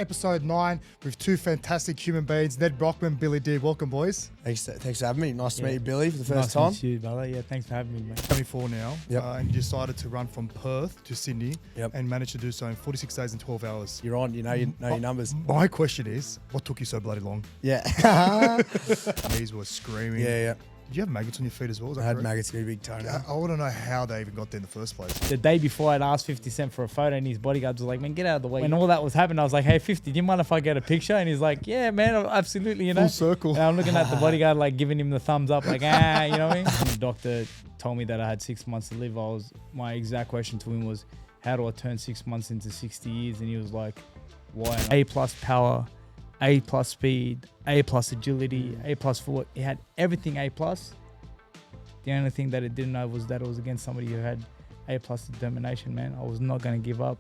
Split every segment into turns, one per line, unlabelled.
episode 9 with two fantastic human beings, Nedd Brockmann, Billy Dib. Welcome, boys.
Thanks for having me. Nice to meet you, Billy, for the first time.
Nice to meet you, brother. Yeah, thanks for having me, mate.
24 now,
Yep.
and you decided to run from Perth to Sydney
Yep.
and managed to do so in 46 days and 12 hours.
You're on. You know your numbers.
My question is, what took you so bloody long?
Yeah.
Knees were screaming.
yeah.
Did you have maggots on your feet as well? Was that
I had
correct?
maggots in my big toe.
I want to know how they even got there in the first place.
The day before, I'd asked 50 Cent for a photo, and his bodyguards were like, man, get out of the way. When all that was happening, I was like, hey, 50, do you mind if I get a picture? And he's like, yeah, man, absolutely, you know.
Full circle.
And I'm looking at the bodyguard, like, giving him the thumbs up, like, you know what I mean? When the doctor told me that I had 6 months to live, my exact question to him was, how do I turn 6 months into 60 years? And he was like, why? A+ power, A+ speed, A+ agility, A+ footwork. It had everything A+. The only thing that it didn't know was that it was against somebody who had A+ determination, man. I was not going to give up.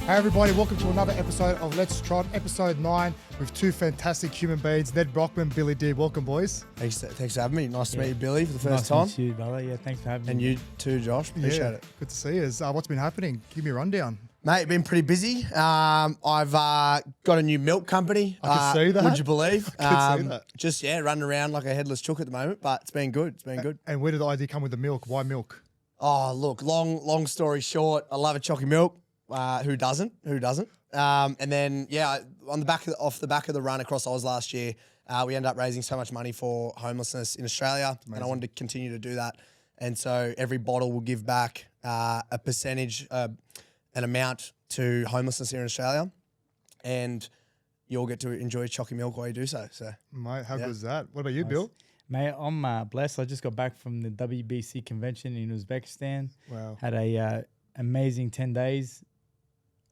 Hey everybody, welcome to another episode of Let's Trot, episode 9 with two fantastic human beings, Nedd Brockmann, Billy Dib. Welcome, boys.
Thanks for having me. Nice to meet you, Billy, for the first
Nice
time.
to meet you, brother. Yeah, thanks for having me.
And you too, Josh. Appreciate it.
Good to see you. What's been happening? Give me a rundown.
Mate, been pretty busy. I've got a new milk company.
I can see that.
Would you believe?
I can see that.
Just, running around like a headless chook at the moment, but it's been good. It's been good.
And where did the idea come with the milk? Why milk?
Oh, look, long story short, I love a chocky milk. Who doesn't? And then, off the back of the run across Oz last year, we ended up raising so much money for homelessness in Australia, and I wanted to continue to do that. And so every bottle will give back a percentage, an amount to homelessness here in Australia, and you'll get to enjoy chocky milk while you do so. So,
Mate, how good is that? What about you, Bill?
Mate, I'm blessed. I just got back from the WBC convention in Uzbekistan.
Wow.
Had a amazing 10 days.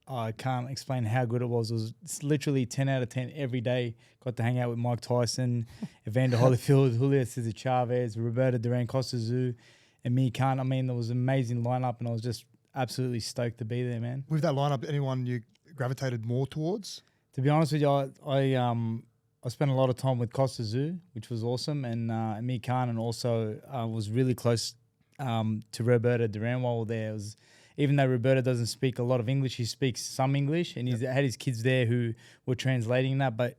I can't explain how good it was. It was literally 10 out of 10 every day. Got to hang out with Mike Tyson, Evander Holyfield, Julio Cesar Chavez, Roberto Duran Costa Zoo, and me Khan. I mean, there was an amazing lineup, and I was just absolutely stoked to be there, man.
With that lineup, anyone you gravitated more towards?
To be honest with you, I spent a lot of time with Costa Zoo, which was awesome, and me Khan, and also was really close to Roberto Duran while we were there. It was, even though Roberto doesn't speak a lot of English, he speaks some English, and he's had his kids there who were translating that. But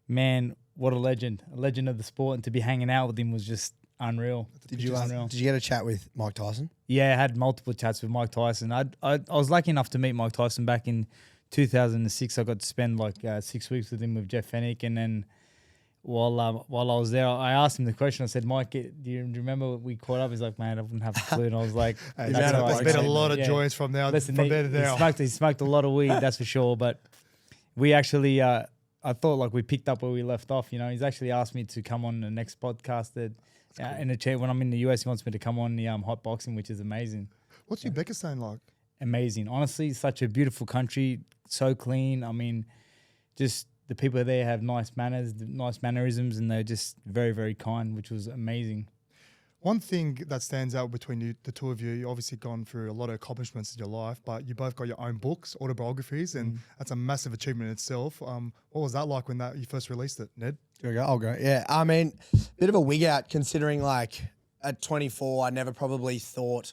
man, what a legend of the sport, and to be hanging out with him was just unreal.
did you get a chat with Mike Tyson?
Yeah, I had multiple chats with Mike Tyson. I was lucky enough to meet Mike Tyson back in 2006. I got to spend like 6 weeks with him with Jeff Fennick, and then while I was there, I asked him the question. I said, Mike, do you remember we caught up? He's like, man, I wouldn't have a clue. And I was like,
Hey, there's been a lot of joys from there to now.
He smoked a lot of weed, that's for sure. But we actually, I thought like we picked up where we left off. You know, he's actually asked me to come on the next podcast that in a chair when I'm in the US. He wants me to come on the hot boxing, which is amazing.
What's Uzbekistan like?
Amazing, honestly, such a beautiful country, so clean. I mean, just the people there have nice manners, nice mannerisms, and they're just very, very kind, which was amazing.
One thing that stands out between the two of you, you've obviously gone through a lot of accomplishments in your life, but you both got your own books, autobiographies, and that's a massive achievement in itself. What was that like when you first released it, Nedd?
I'll go. Yeah, I mean, bit of a wig out considering like at 24, I never probably thought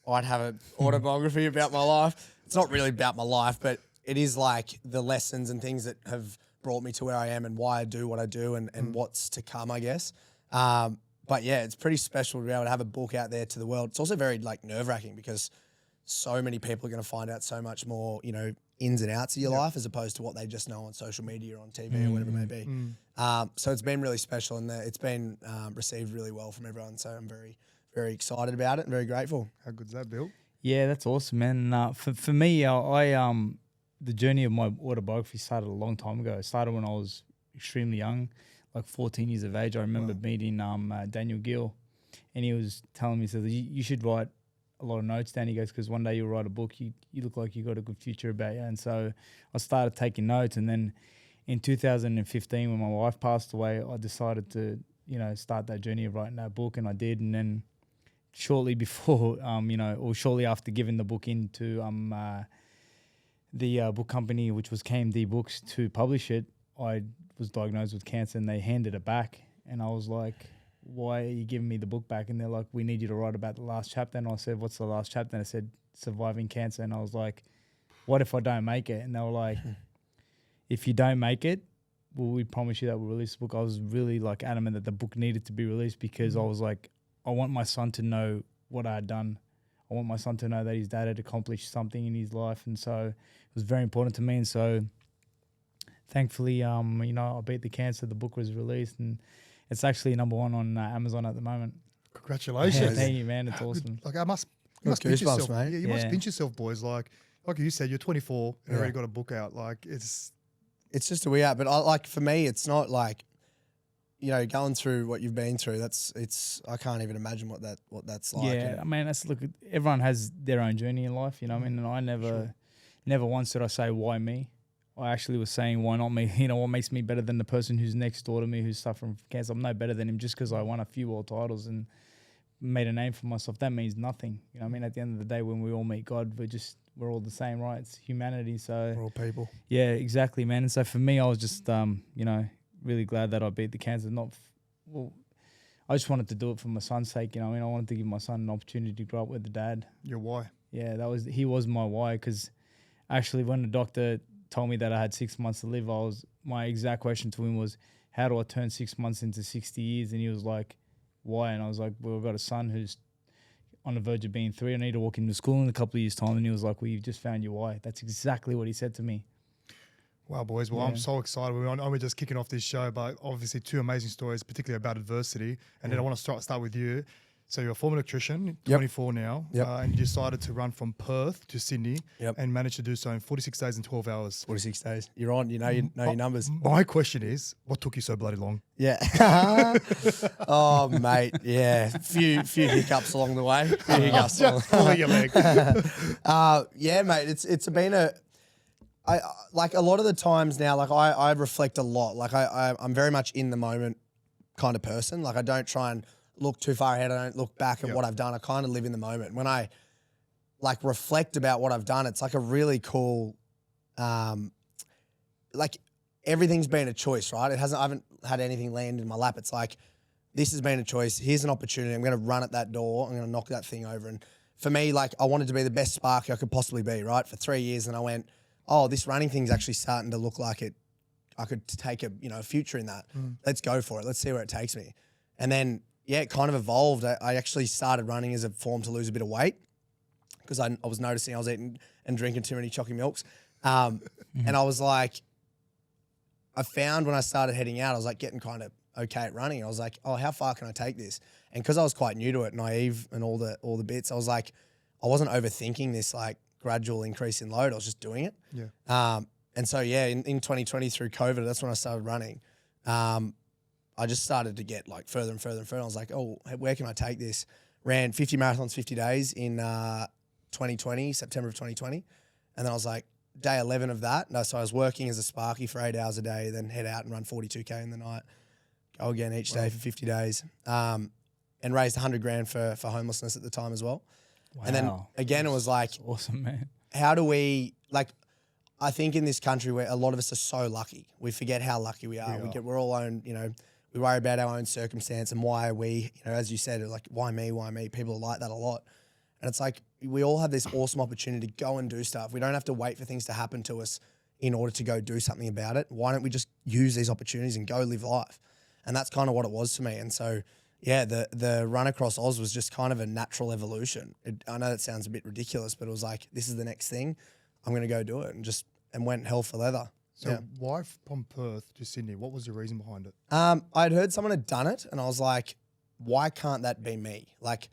I'd have an autobiography about my life. It's not really about my life, but it is like the lessons and things that have brought me to where I am and why I do what I do and what's to come, I guess. But yeah, it's pretty special to be able to have a book out there to the world. It's also very like nerve-wracking because so many people are going to find out so much more, you know, ins and outs of your life as opposed to what they just know on social media or on TV or whatever it may be. So it's been really special, and it's been received really well from everyone. So I'm very, very excited about it and very grateful.
How good's that, Bill?
Yeah, that's awesome, man. For me, the journey of my autobiography started a long time ago. It started when I was extremely young, like 14 years of age. I remember meeting Daniel Gill, and he was telling me, he says, you should write a lot of notes down. He goes, because one day you'll write a book. You look like you got a good future about you. And so I started taking notes, and then in 2015, when my wife passed away, I decided to, you know, start that journey of writing that book, and I did. And then shortly before, or shortly after giving the book into the book company, which was KMD Books, to publish it, I was diagnosed with cancer, and they handed it back. And I was like, why are you giving me the book back? And they're like, we need you to write about the last chapter. And I said, what's the last chapter? And I said, surviving cancer. And I was like, what if I don't make it? And they were like, if you don't make it, well, we promise you that we'll release the book. I was really like adamant that the book needed to be released because I was like, I want my son to know what I had done. I want my son to know that his dad had accomplished something in his life. And so it was very important to me. And so thankfully, you know, I beat the cancer. The book was released and it's actually #1 on Amazon at the moment.
Congratulations.
Yeah, thank you, man. It's awesome.
Like I must
That's
pinch
goosebumps,
yourself.
mate.
Yeah, you must pinch yourself, boys. Like you said, you're 24 and
Yeah.
already got a book out. Like it's
just a weird, but for me, it's not like, you know, going through what you've been through. I can't even imagine what that's like.
Yeah, I mean, look, everyone has their own journey in life, you know what I mean? And I never once did I say, why me? I actually was saying, why not me? You know, what makes me better than the person who's next door to me who's suffering from cancer? I'm no better than him just because I won a few world titles and made a name for myself. That means nothing. You know what I mean? At the end of the day, when we all meet God, we're all the same, right? It's humanity. So
We're all people.
yeah, exactly, man. And so for me, I was just, you know, really glad that I beat the cancer. I just wanted to do it for my son's sake. You know, I mean, I wanted to give my son an opportunity to grow up with a dad.
your why.
Yeah, he was my why. Because actually, when the doctor told me that I had 6 months to live, my exact question to him was, how do I turn 6 months into 60 years? And he was like, why? And I was like, well, I've got a son who's on the verge of being 3. I need to walk him to school in a couple of years' time. And he was like, well, you've just found your why. That's exactly what he said to me.
Wow, boys. Well, I'm so excited. We're just kicking off this show, but obviously 2 amazing stories, particularly about adversity. And then I want to start with you. So you're a former electrician, 24 now, and you decided to run from Perth to Sydney and managed to do so in 46 days and 12 hours.
46 days. You're on. You know your numbers.
My question is, what took you so bloody long?
Yeah. Oh, mate. Yeah. Few hiccups along the way. Few hiccups.
Just pulling your leg.
Yeah, mate. It's been like a lot of the times now, like I reflect a lot. Like I'm very much in the moment kind of person. Like I don't try and look too far ahead. I don't look back at what I've done. I kind of live in the moment. When I like reflect about what I've done, it's like a really cool, like everything's been a choice, right? I haven't had anything land in my lap. It's like, this has been a choice. Here's an opportunity. I'm going to run at that door. I'm going to knock that thing over. And for me, like I wanted to be the best Sparky I could possibly be, right? For 3 years. And I went, oh, this running thing's actually starting to look like I could take a future in that. Let's go for it. Let's see where it takes me. And then, yeah, it kind of evolved. I actually started running as a form to lose a bit of weight because I was noticing I was eating and drinking too many chocolate milks. And I was like, I found when I started heading out, I was like getting kind of okay at running. I was like, oh, how far can I take this? And because I was quite new to it, naive and all the bits, I was like, I wasn't overthinking this like gradual increase in load. I was just doing it.
Yeah.
And so, yeah, in 2020 through COVID, that's when I started running. I just started to get like further and further and further. I was like, oh, where can I take this? Ran 50 marathons, 50 days in 2020, September of 2020. And then I was like, day 11 of that. No, so I was working as a Sparky for 8 hours a day, then head out and run 42K in the night, go again each day for 50 days, and raised 100 grand for homelessness at the time as well.
Wow.
And then again, it was like,
That's awesome, man.
how do we, like, I think in this country where a lot of us are so lucky, we forget how lucky we are. We're all own, we worry about our own circumstance and why we, as you said, like, why me? People are like that a lot. And it's like, we all have this awesome opportunity to go and do stuff. We don't have to wait for things to happen to us in order to go do something about it. Why don't we just use these opportunities and go live life? And that's kind of what it was for me. And so, yeah, the run across Oz was just kind of a natural evolution. I know that sounds a bit ridiculous, but it was like, this is the next thing. I'm going to go do it, and went hell for leather.
So why from Perth to Sydney? What was the reason behind it?
I'd heard someone had done it, and I was like, why can't that be me? Like,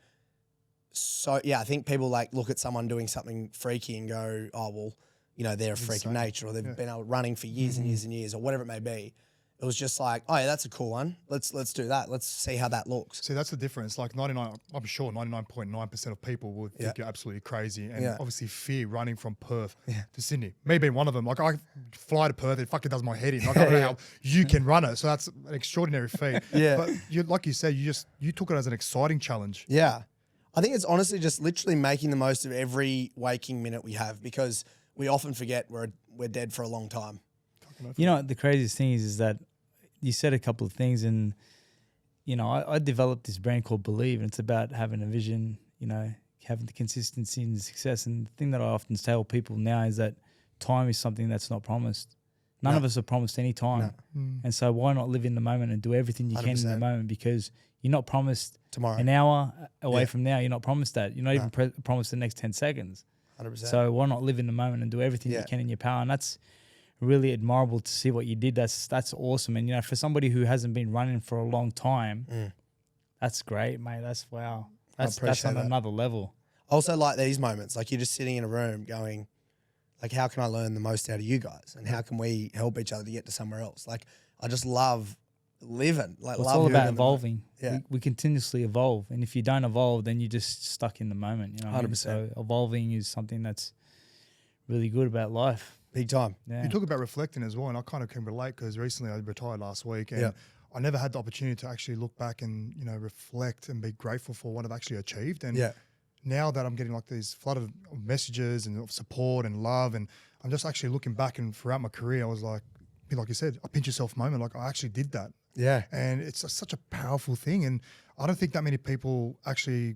so yeah, I think people like look at someone doing something freaky and go, oh, well, they're a freak of nature, or they've been out running for years and years and years, or whatever it may be. It was just like, oh yeah, that's a cool one. Let's do that. Let's see how that looks.
See, that's the difference. Like I'm sure 99.9% of people would think you're absolutely crazy. And obviously fear running from Perth to Sydney. Me being one of them. Like I fly to Perth, it fucking does my head in. Like I don't know how you can run it. So that's an extraordinary feat. But like you said, you took it as an exciting challenge.
Yeah. I think it's honestly just literally making the most of every waking minute we have, because we often forget we're dead for a long time.
You know, the craziest thing is that you said a couple of things, and, I developed this brand called Believe, and it's about having a vision, having the consistency and the success. And the thing that I often tell people now is that time is something that's not promised. None of us are promised any time. And so why not live in the moment and do everything you can in the
100%.
moment, because you're not promised
Tomorrow.
an hour away from now. You're not promised that. You're not even promised the next 10 seconds.
100%.
So why not live in the moment and do everything you can in your power? And that's really admirable to see what you did. That's awesome. And, you know, for somebody who hasn't been running for a long time, that's great, mate. That's wow. That's on another level.
Also, like these moments, like you're just sitting in a room going, like, how can I learn the most out of you guys? And how can we help each other to get to somewhere else? Like, I just love living. Like,
It's all about evolving.
Yeah.
We continuously evolve. And if you don't evolve, then you're just stuck in the moment. You know what I mean?
100%.
So evolving is something that's really good about life.
Big time.
Yeah.
You talk about reflecting as well, and I kind of can relate because recently I retired last week, and I never had the opportunity to actually look back and, you know, reflect and be grateful for what I've actually achieved. And now that I'm getting like these flood of messages and of support and love, and I'm just actually looking back, and throughout my career, I was like you said, a pinch yourself moment. Like, I actually did that.
Yeah.
And it's such a powerful thing. And I don't think that many people actually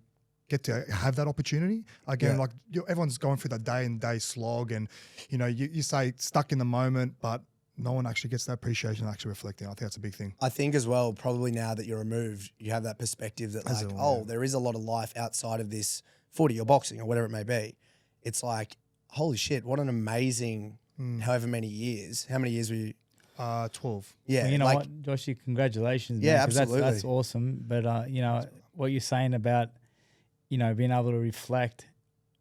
get to have that opportunity. Again, like everyone's going through that day and day slog, and, you know, you say stuck in the moment, but no one actually gets that appreciation and actually reflecting. I think that's a big thing.
I think as well, probably now that you're removed, you have that perspective that like, there is a lot of life outside of this footy or boxing or whatever it may be. It's like, holy shit, what an amazing however many years. How many years were you?
12.
Yeah.
Well, you know
like,
what, Joshy, congratulations.
Yeah,
man, 'cause
absolutely.
That's awesome. But, you know, what you're saying about, you know, being able to reflect,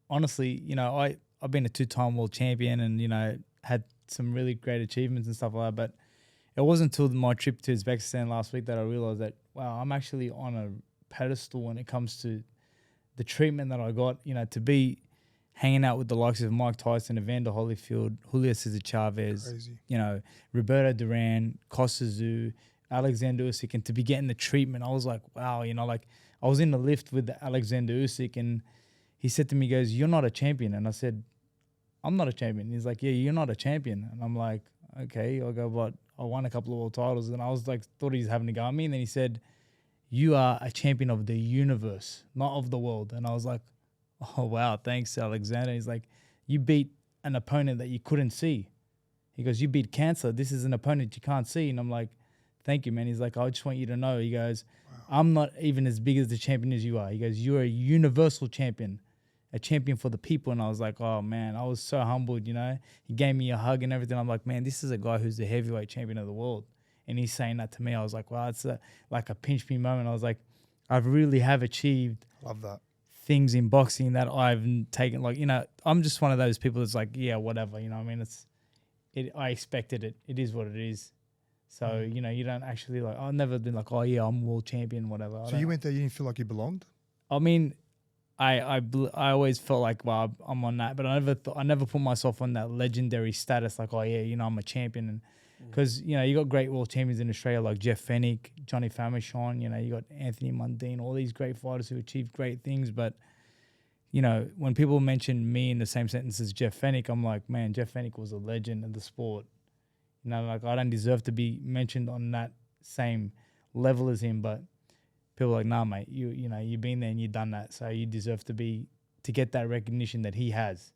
honestly, you know, I've been a 2-time world champion and, you know, had some really great achievements and stuff like that. But it wasn't until my trip to Uzbekistan last week that I realized that, wow, I'm actually on a pedestal when it comes to the treatment that I got, you know, to be hanging out with the likes of Mike Tyson, Evander Holyfield, Julio Cesar Chavez, you know, Roberto Duran, Costa Tszyu, Alexander Usyk, and to be getting the treatment, I was like, wow, you know, like I was in the lift with Alexander Usyk, and he said to me, he goes, "You're not a champion." And I said, "I'm not a champion." He's like, "Yeah, you're not a champion." And I'm like, okay. I go, "But I won a couple of world titles." And I was like, thought he was having a go at me. And then he said, "You are a champion of the universe, not of the world." And I was like, "Oh, wow, thanks, Alexander." He's like, "You beat an opponent that you couldn't see." He goes, "You beat cancer. This is an opponent you can't see." And I'm like, "Thank you, man." He's like, "I just want you to know." He goes, "I'm not even as big as the champion as you are." He goes, "You're a universal champion, a champion for the people." And I was like, oh, man, I was so humbled, you know. He gave me a hug and everything. I'm like, man, this is a guy who's the heavyweight champion of the world. And he's saying that to me. I was like, wow, it's like a pinch me moment. I was like, I really have achieved
Love that.
things in boxing that I've taken. Like, you know, I'm just one of those people that's like, yeah, whatever. You know what I mean? I expected it. It is what it is. So, you know, you don't actually like, I've never been like, oh, yeah, I'm world champion, whatever.
So you went there, you didn't feel like you belonged?
I mean, I always felt like, well, I'm on that, but I never put myself on that legendary status. Like, oh yeah, you know, I'm a champion, and because you know you got great world champions in Australia like Jeff Fennick, Johnny Famechon. You know, you got Anthony Mundine, all these great fighters who achieved great things. But you know, when people mention me in the same sentence as Jeff Fennick, I'm like, man, Jeff Fennick was a legend of the sport. You know, like I don't deserve to be mentioned on that same level as him, but people are like, nah, mate, you know, you've been there and you've done that, so you deserve to get that recognition that he has.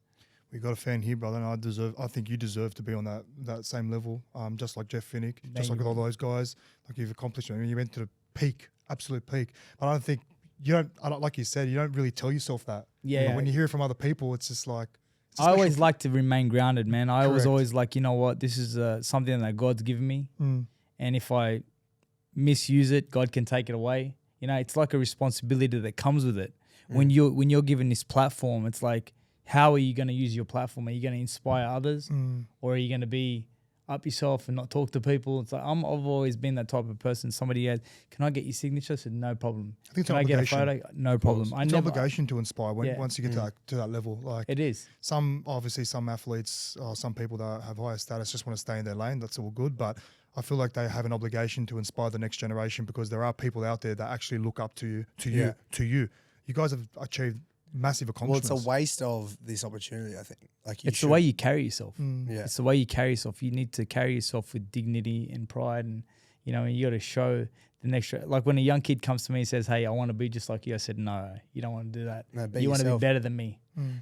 We got a fan here, brother, and I think you deserve to be on that same level, just like Jeff Finnick, just like with all those guys. Like you've accomplished. I mean, you went to the peak, absolute peak. But I don't think like you said, you don't really tell yourself that.
Yeah.
You know, when you hear it from other people, it's just like.
I always like to remain grounded, man. I was
Correct.
always like, you know what, this is something that God's given me, and if I misuse it, God can take it away. You know, it's like a responsibility that comes with it. When you're given this platform, it's like, how are you going to use your platform? Are you going to inspire others, or are you going to be up yourself and not talk to people? It's like I've always been that type of person. Somebody has, can I get your signature? I said, no problem.
I think it's
can
an
I get a
obligation.
photo? No problem.
It's an obligation to inspire once you get to that level. Like
it is.
Some athletes, some people that have higher status just want to stay in their lane. That's all good, but I feel like they have an obligation to inspire the next generation because there are people out there that actually look up to you. You guys have achieved massive accomplishments.
Well, it's a waste of this opportunity, I think. Like
It's the way you carry yourself.
Yeah.
It's the way you carry yourself. You need to carry yourself with dignity and pride, and You know, and you got to show the next. Like when a young kid comes to me and says, "Hey, I want to be just like you," I said, "No, you don't want to do that.
No, be
you want to be
yourself.
better than me.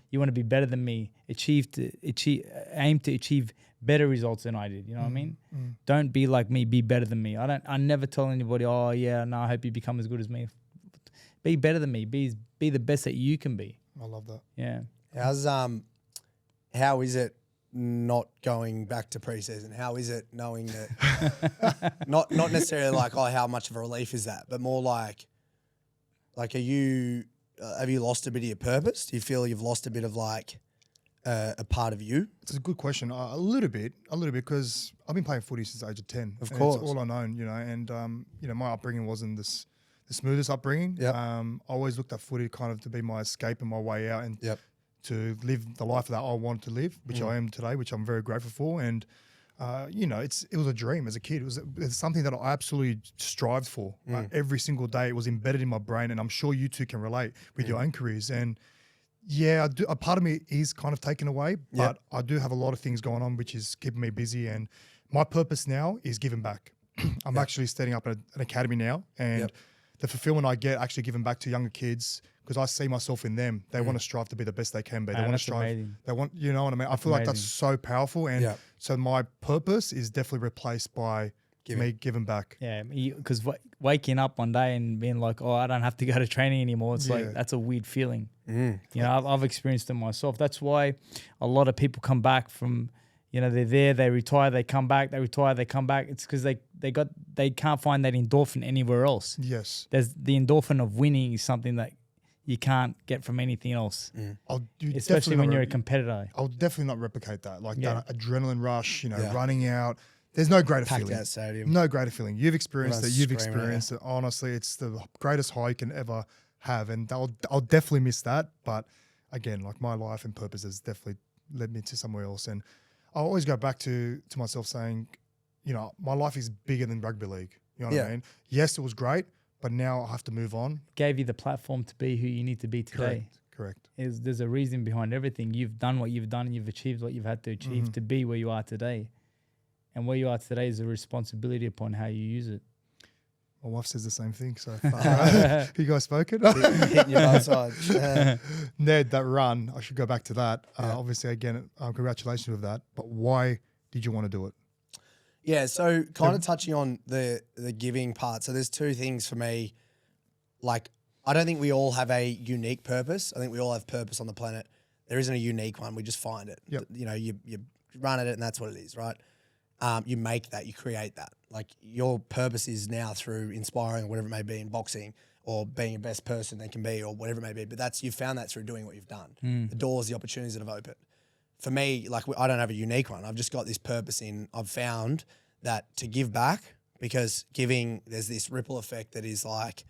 You want to be better than me. Aim to achieve better results than I did. You know what I mean? Don't be like me. Be better than me. I never tell anybody, oh yeah, no, I hope you become as good as me. Be better than me. Be the best that you can be.
I love that.
Yeah.
How is it not going back to preseason? How is it knowing that not necessarily like, oh, how much of a relief is that, but more like are you have you lost a bit of your purpose? Do you feel you've lost a bit of like a part of you?
It's a good question. A little bit, because I've been playing footy since the age of 10.
Of course.
It's all I known, you know, and my upbringing wasn't the smoothest upbringing.
Yep.
I always looked at footy kind of to be my escape and my way out, and
Yep.
to live the life that I wanted to live, which I am today, which I'm very grateful for. And it was a dream as a kid. It's something that I absolutely strived for. Every single day, it was embedded in my brain, and I'm sure you two can relate with your own careers. And yeah, a part of me is kind of taken away, but I do have a lot of things going on, which is keeping me busy. And my purpose now is giving back. I'm actually setting up an academy now, and the fulfillment I get actually giving back to younger kids, because I see myself in them. They want to strive to be the best they can be. They want to strive.
Amazing.
They want, you know what I mean? I feel like that's so powerful. And so my purpose is definitely replaced by me giving back.
Yeah, because waking up one day and being like, oh, I don't have to go to training anymore. It's like, that's a weird feeling. You know, I've experienced it myself. That's why a lot of people come back from, you know, they're there, they retire, they come back, they retire, they come back. It's because they can't find that endorphin anywhere else.
Yes.
There's the endorphin of winning is something that you can't get from anything else, especially when you're a competitor.
I'll definitely not replicate that. Like that adrenaline rush, you know, running out. There's no greater
Packed
feeling.
out stadium.
No greater feeling. You've experienced it. You've
Screaming
experienced it. Honestly, it's the greatest high you can ever have. And I'll definitely miss that. But again, like my life and purpose has definitely led me to somewhere else. And I always go back to myself saying, you know, my life is bigger than rugby league. You know what I mean? Yes, it was great, but now I have to move on.
Gave you the platform to be who you need to be today.
Correct.
There's a reason behind everything. You've done what you've done, and you've achieved what you've had to achieve to be where you are today. And where you are today is a responsibility upon how you use it.
My wife says the same thing. So have you guys spoken?
Hitting your both sides.
Ned, that run, I should go back to that. Obviously, again, congratulations with that. But why did you want to do it?
Yeah, so kind of touching on the giving part. So there's two things for me. Like, I don't think we all have a unique purpose. I think we all have purpose on the planet. There isn't a unique one. We just find it.
Yep.
You know, you run at it and that's what it is, right? You make that, you create that. Like your purpose is now through inspiring or whatever it may be in boxing or being the best person they can be or whatever it may be. But you've found that through doing what you've done. The doors, the opportunities that have opened. For me, like I don't have a unique one. I've just got this purpose I've found that to give back, because giving, there's this ripple effect that is like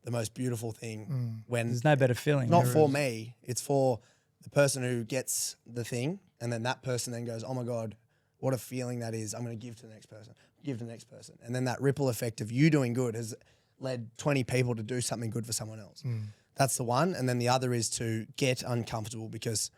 the most beautiful thing when
There's no better feeling.
not for me, it's for the person who gets the thing, and then that person then goes, oh my God, what a feeling that is. I'm going to give to the next person, give to the next person. And then that ripple effect of you doing good has led 20 people to do something good for someone else. That's the one. And then the other is to get uncomfortable, because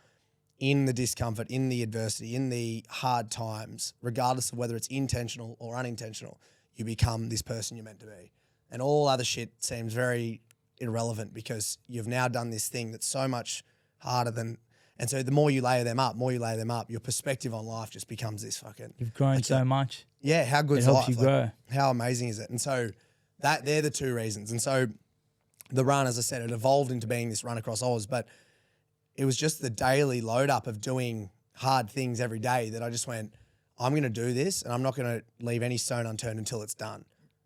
in the discomfort, in the adversity, in the hard times, regardless of whether it's intentional or unintentional, you become this person you're meant to be. And all other shit seems very irrelevant, because you've now done this thing that's so much harder than... And so the more you layer them up, your perspective on life just becomes this fucking...
You've grown so much.
Yeah, how good's
It
life?
helps you grow.
How amazing is it? And so they're the two reasons. And so the run, as I said, it evolved into being this run across Oz, but it was just the daily load up of doing hard things every day that I just went, I'm going to do this and I'm not going to leave any stone unturned until it's done.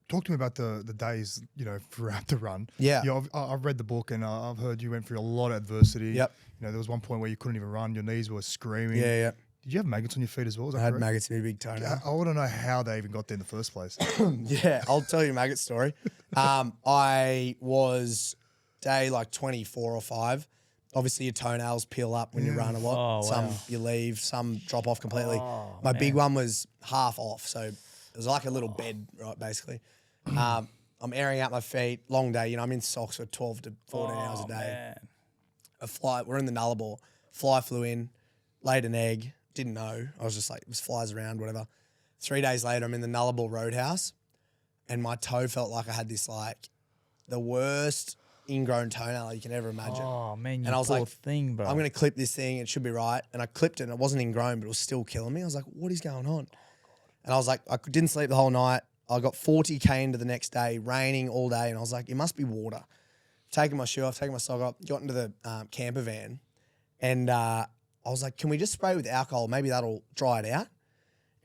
Talk to me about the days, you know, throughout the run.
Yeah.
You know, I've read the book and I've heard you went through a lot of adversity.
Yep.
You know, there was one point where you couldn't even run. Your knees were screaming.
Yeah.
Did you have maggots on your feet as well? Is that
I had
correct?
maggots in my big toenail.
I want to know how they even got there in the first place.
Yeah, I'll tell you a maggot story. I was day like 24 or 5. Obviously, your toenails peel up when you run a lot.
Oh,
Some
wow.
you leave, some drop off completely.
Oh,
My big one was half off, so it was like a little bed, right, basically. I'm airing out my feet, long day. You know, I'm in socks for 12 to 14 hours a day.
Man.
A fly, we're in the Nullarbor. Fly flew in, laid an egg, didn't know. I was just like, it was flies around, whatever. 3 days later, I'm in the Nullarbor Roadhouse. and my toe felt like I had this like the worst ingrown toenail you can ever imagine.
Oh man, you
And I was
poor
like,
thing, bro.
I'm going to clip this thing. It should be right. And I clipped it and it wasn't ingrown, but it was still killing me. I was like, what is going on? And I was like, I didn't sleep the whole night. I got 40K into the next day, raining all day. And I was like, it must be water. Taking my shoe off, taking my sock off, got into the camper van. And I was like, can we just spray with alcohol? Maybe that'll dry it out.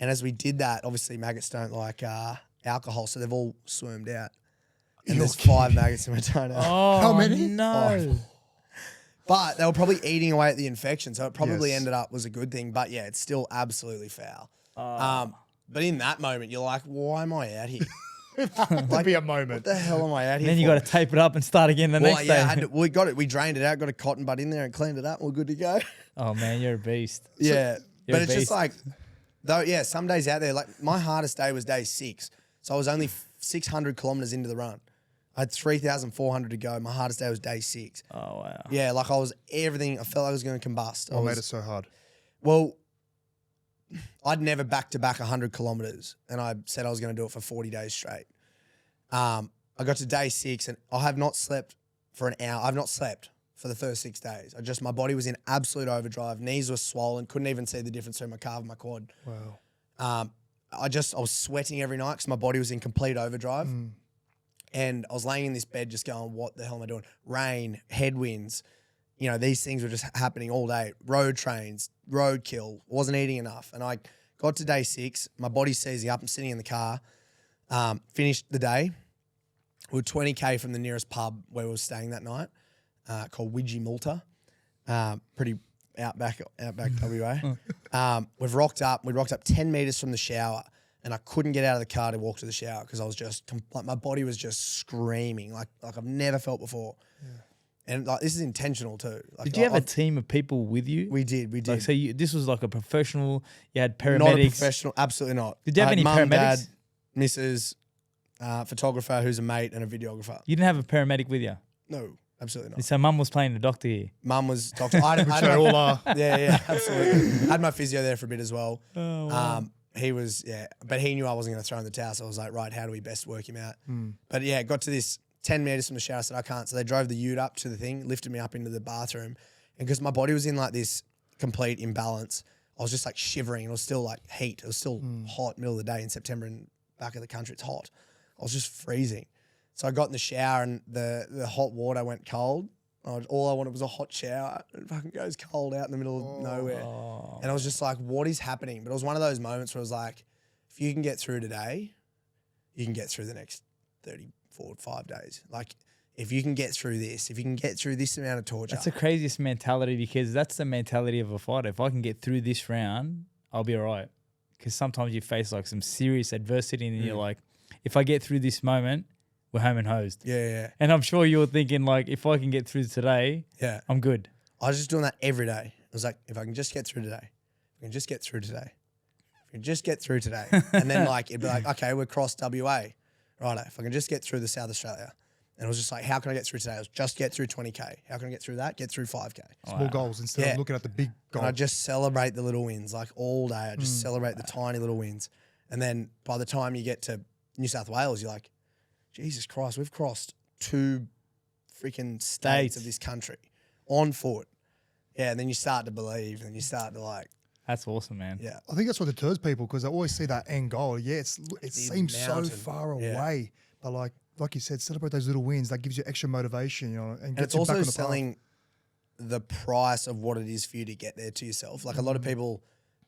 And as we did that, obviously maggots don't like alcohol. So they've all swarmed out. And there's 5 maggots in my toenail.
Oh,
How many?
no.
But they were probably eating away at the infection. So it probably
Yes.
ended up was a good thing. But yeah, it's still absolutely foul. But in that moment, you're like, why am I out here?
Like, be a
What
moment.
the hell am I out here
Then you
for?
got to tape it up and start again the next day.
we got it. We drained it out, got a cotton bud in there and cleaned it up. We're good to go.
Oh man, you're a beast.
Yeah.
You're
But
a
it's just
beast.
like, though, yeah, some days out there, like my hardest day was day 6. So I was only 600 kilometers into the run. I had 3,400 to go. My hardest day was day 6.
Oh wow.
Yeah, like I was everything. I felt like I was going to combust.
What made it so hard?
Well, I'd never back-to-back 100 kilometers, and I said I was going to do it for 40 days straight. I got to day 6, and I have not slept for an hour. I've not slept for the first 6 days. My body was in absolute overdrive. Knees were swollen. Couldn't even see the difference between my calf and my quad.
Wow.
I was sweating every night because my body was in complete overdrive. And I was laying in this bed just going, what the hell am I doing? Rain, headwinds, you know, these things were just happening all day. Road trains, roadkill, wasn't eating enough. And I got to day 6, my body's seizing up, I'm sitting in the car, finished the day. We were 20K from the nearest pub where we were staying that night, called Widgie Malta, pretty outback WA. We rocked up 10 meters from the shower, and I couldn't get out of the car to walk to the shower because I was just like my body was just screaming like I've never felt before. Yeah. And like this is intentional too. Like,
Did you have a team of people with you?
We did.
Like, so this was like a professional. You had paramedics.
Not a professional, absolutely not.
Did you have
I had
any
mum,
paramedics?
Dad, Mrs., photographer who's a mate and a videographer.
You didn't have a paramedic with you.
No, absolutely not.
So mum was playing the doctor here.
Mum was doctor. I had
They all are.
yeah, absolutely. I had my physio there for a bit as well.
Oh, wow.
He was, but he knew I wasn't going to throw in the towel. So I was like, right, how do we best work him out? But yeah, got to this 10 meters from the shower. I said, I can't. So they drove the ute up to the thing, lifted me up into the bathroom. And because my body was in like this complete imbalance, I was just like shivering. It was still like heat. It was still hot, middle of the day in September in back of the country. It's hot. I was just freezing. So I got in the shower and the hot water went cold. All I wanted was a hot shower. It fucking goes cold out in the middle of nowhere. And I was just like, what is happening? But it was one of those moments where I was like, if you can get through today, you can get through the next 34, 5 days. Like, if you can get through this, if you can get through this amount of torture.
That's the craziest mentality because that's the mentality of a fighter. If I can get through this round, I'll be all right. Because sometimes you face like some serious adversity and you're like, if I get through this moment, we're home and hosed.
Yeah.
And I'm sure you're thinking like, if I can get through today, I'm good.
I was just doing that every day. I was like, if I can just get through today, if I can just get through today, if I can just get through today. And then like, it'd be like, okay, we're cross WA. Righto, if I can just get through the South Australia. And it was just like, how can I get through today? It was just get through 20K. How can I get through that? Get through 5K.
Small goals instead of looking at the big goal.
And I just celebrate the little wins, like all day. I just celebrate the tiny little wins. And then by the time you get to New South Wales, you're like, Jesus Christ, we've crossed 2 freaking states of this country on foot. Yeah, and then you start to believe and you start to like.
That's awesome, man.
Yeah.
I think that's what deters people because they always see that end goal. Yeah, it seems
mountain.
so far away. But like you said, celebrate those little wins. That gives you extra motivation, you know, and
it's
gets you
also
back on the
selling the price of what it is for you to get there to yourself. Like a lot of people,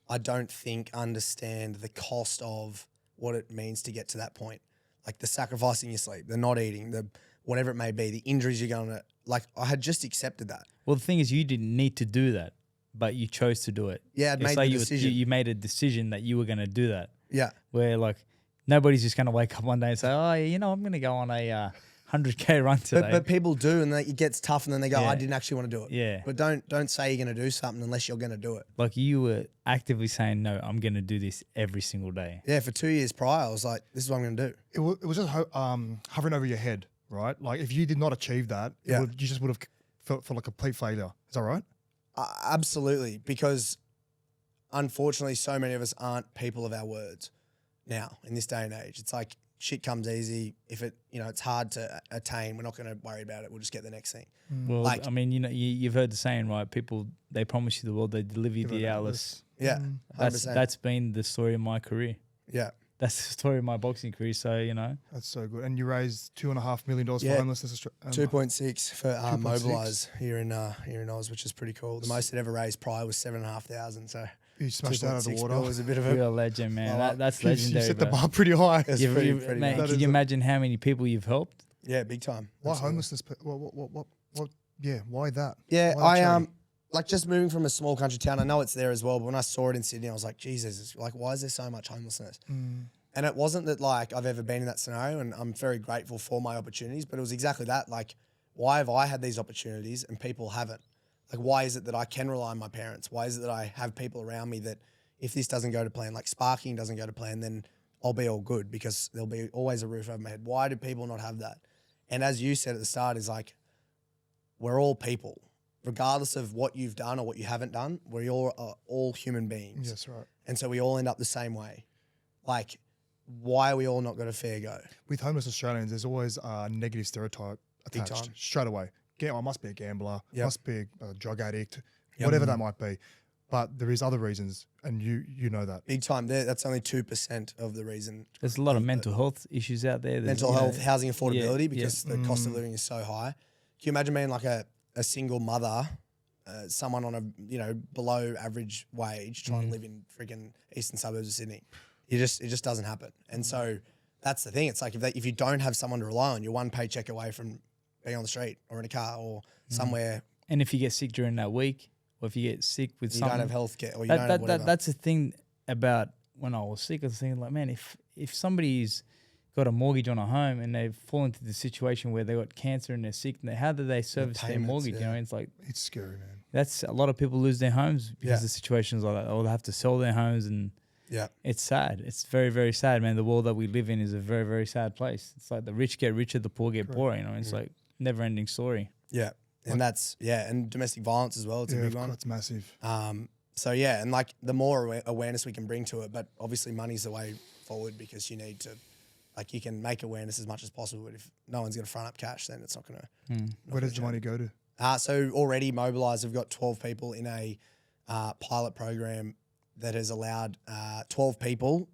I don't think understand the cost of what it means to get to that point. Like the sacrificing your sleep, the not eating, the whatever it may be, the injuries you're going to, like I had just accepted that.
Well, the thing is you didn't need to do that, but you chose to do it.
Yeah, I'd
It's
made
like
the decision.
You made a decision that you were going to do that.
Yeah.
Where like nobody's just going to wake up one day and say, oh, you know, I'm going to go on a 100K run today.
But people do, and it gets tough, and then they go,
Yeah.
I didn't actually want to do it.
Yeah.
But don't say you're going to do something unless you're going to do it.
Like you were actively saying, no, I'm going to do this every single day.
Yeah, for 2 years prior, I was like, this is what I'm going to do.
It was just hovering over your head, right? Like if you did not achieve that, you just would have felt like a complete failure. Is that right?
Absolutely, because unfortunately, so many of us aren't people of our words now in this day and age. It's like shit comes easy. If it, it's hard to attain, we're not going to worry about it. We'll just get the next thing.
Well, I mean, you've heard the saying, right? People, they promise you the world, they deliver you the Atlas.
Yeah, 100%.
That's been the story of my career.
Yeah.
That's the story of my boxing career. So,
That's so good. And you raised $2.5 million for homelessness.
2.6 for Mobilise here in Oz, which is pretty cool. The most it ever raised prior was 7,500. So
you smashed that out of the water.
Was a bit of a
real legend, man. That's legendary.
You set the bar pretty high.
Pretty
man,
nice.
can you imagine how many people you've helped?
Yeah, big time.
Why homelessness? What? Yeah, why that?
Yeah,
why that charity?
like just moving from a small country town. I know it's there as well, but when I saw it in Sydney, I was like, Jesus, it's like, why is there so much homelessness? And it wasn't that like I've ever been in that scenario, and I'm very grateful for my opportunities, but it was exactly that. Like, why have I had these opportunities and people haven't? Like, why is it that I can rely on my parents? Why is it that I have people around me that if this doesn't go to plan, like sparking doesn't go to plan, then I'll be all good because there'll be always a roof over my head. Why do people not have that? And as you said at the start, is like, we're all people. Regardless of what you've done or what you haven't done, we all are all human beings.
Yes, right.
And so we all end up the same way. Like, why are we all not got a fair go?
With homeless Australians, there's always a negative stereotype attached straight away. I must be a gambler, must be a drug addict, whatever that might be. But there is other reasons, and you know that. Big
time. That's only 2% of the reason.
There's a lot of mental health issues out there.
Mental health, housing affordability, because the cost of living is so high. Can you imagine being like a single mother, someone on a below average wage trying to live in freaking eastern suburbs of Sydney? It just doesn't happen. And so that's the thing. It's like if you don't have someone to rely on, you're one paycheck away from being on the street or in a car or somewhere. And
if you get sick during that week, or if you get sick with something,
you don't have healthcare, or you don't have whatever.
That's the thing about when I was sick. I was thinking like, man, if somebody's got a mortgage on a home and they've fallen into the situation where they got cancer and they're sick, and how do they service their mortgage?
Yeah.
It's like,
it's scary, man.
That's a lot of people lose their homes because of situations like that, or they have to sell their homes, and it's sad. It's very, very sad, man. The world that we live in is a very, very sad place. It's like the rich get richer, the poor get poorer. It's like never-ending story.
Yeah. And that's, and domestic violence as well. It's a big one.
It's massive.
So, and like the more awareness we can bring to it, but obviously money's the way forward because you need to, like you can make awareness as much as possible, but if no one's going to front up cash, then it's not going to.
Where does the money go to?
So already Mobilise have got 12 people in a pilot program that has allowed 12 people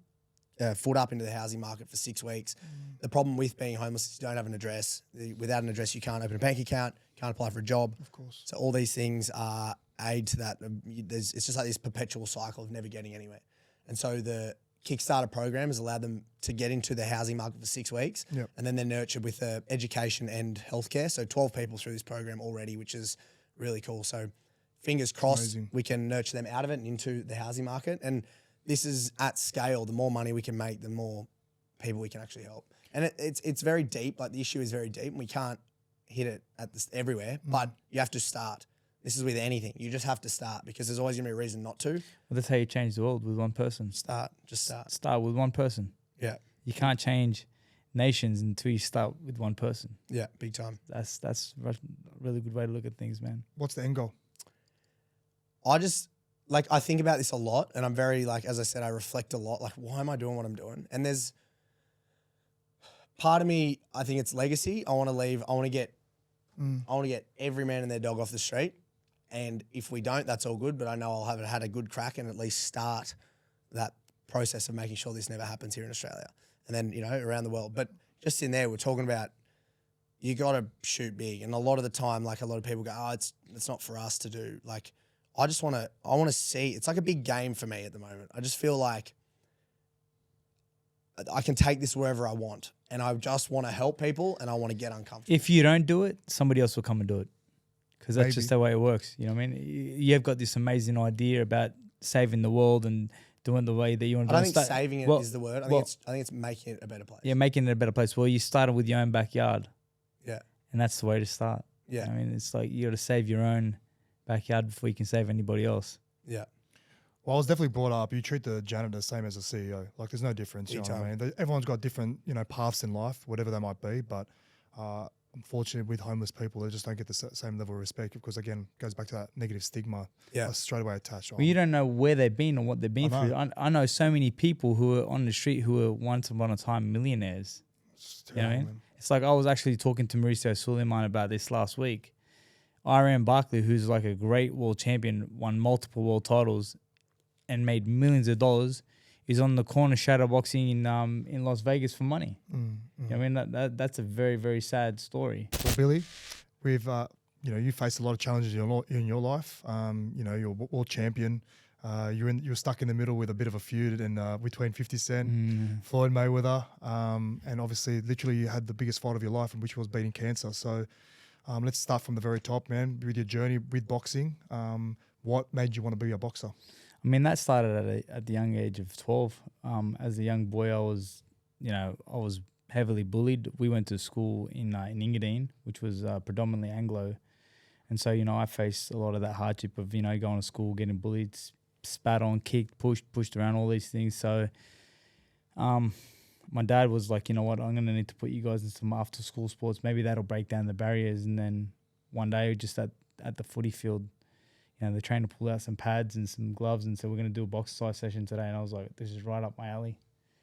foot up into the housing market for 6 weeks. The problem with being homeless is you don't have an address. Without an address, you can't open a bank account, can't apply for a job.
Of course.
So all these things are aid to that. It's just like this perpetual cycle of never getting anywhere. And so the Kickstarter program has allowed them to get into the housing market for 6 weeks.
Yep.
And then they're nurtured with education and healthcare. So 12 people through this program already, which is really cool. So fingers crossed we can nurture them out of it and into the housing market. And this is at scale. The more money we can make, the more people we can actually help. And it's very deep. Like the issue is very deep, and we can't hit it at this everywhere. But you have to start. This is with anything. You just have to start because there's always going to be a reason not to.
Well, that's how you change the world, with one person.
Just start.
Start with one person.
Yeah.
You can't change nations until you start with one person.
Yeah, big time.
That's a really good way to look at things, man.
What's the end goal?
I think about this a lot, and I'm very, like, as I said, I reflect a lot. Like, why am I doing what I'm doing? And there's part of me, I think it's legacy. I want to leave. I want to get every man and their dog off the street. And if we don't, that's all good. But I know I'll have had a good crack and at least start that process of making sure this never happens here in Australia. And then, around the world. But just in there, we're talking about you got to shoot big. And a lot of the time, like a lot of people go, it's not for us to do. Like, I want to see, it's like a big game for me at the moment. I just feel like I can take this wherever I want, and I just want to help people, and I want to get uncomfortable.
If you don't do it, somebody else will come and do it, because that's just the way it works. You know what I mean? You have got this amazing idea about saving the world and doing the way that you want to do it.
I don't think saving it is the word. I think it's making it a better place.
Yeah, making it a better place. Well, you started with your own backyard.
Yeah.
And that's the way to start.
Yeah.
I mean, it's like you got to save your own backyard before you can save anybody else.
Yeah.
Well, I was definitely brought up, you treat the janitor the same as a CEO. Like, there's no difference. You know what I mean? Everyone's got different, paths in life, whatever they might be. But unfortunately with homeless people, they just don't get the same level of respect because, again, it goes back to that negative stigma that's straight away attached.
Well, you don't know where they've been or what they've been through. I know so many people who are on the street who were once upon a time millionaires.
Terrible,
You know what I mean?
man.
It's like I was actually talking to Mauricio Suleiman about this last week. Iran Barkley, who's like a great world champion, won multiple world titles and made millions of dollars, is on the corner shadow boxing in Las Vegas for money. You know what I mean? That's a very, very sad story.
Well, Billy, we've you faced a lot of challenges in your life. You're a world champion. You're stuck in the middle with a bit of a feud between 50 Cent, Floyd Mayweather, and obviously, literally, you had the biggest fight of your life, which was beating cancer. So, let's start from the very top, man. With your journey with boxing, what made you want to be a boxer?
I mean, that started at the young age of 12. As a young boy, I was heavily bullied. We went to school in Engadine, which was predominantly Anglo. And so, I faced a lot of that hardship of, going to school, getting bullied, spat on, kicked, pushed around, all these things. So my dad was like, you know what, I'm going to need to put you guys in some after school sports. Maybe that'll break down the barriers. And then one day just at the footy field, the trainer pulled out some pads and some gloves and said, we're going to do a box exercise session today. And I was like, this is right up my alley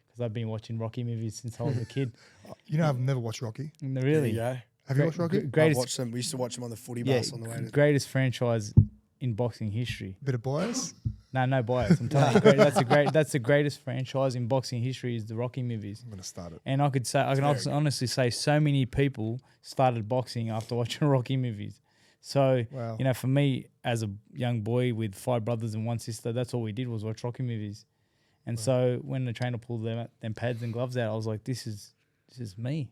because I've been watching Rocky movies since I was a kid.
I've never watched Rocky.
Really?
Yeah.
Have you watched Rocky?
I've watched them. We used to watch them on the footy bus on the way to...
Greatest franchise in boxing history.
Bit of bias?
No bias. I'm telling you, that's the greatest franchise in boxing history is the Rocky movies.
I'm going to start it.
And I can honestly say so many people started boxing after watching Rocky movies. So,
wow.
For me as a young boy with 5 brothers and 1 sister, that's all we did was watch Rocky movies. And so when the trainer pulled them pads and gloves out, I was like, this is me.